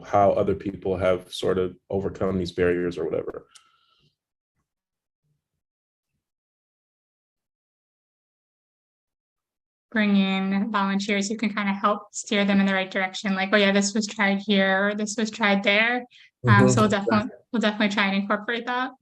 how other people have sort of overcome these barriers or whatever. Bring in volunteers who can kind of help steer them in the right direction. Like, oh yeah, this was tried here or this was tried there. So we'll definitely try and incorporate that.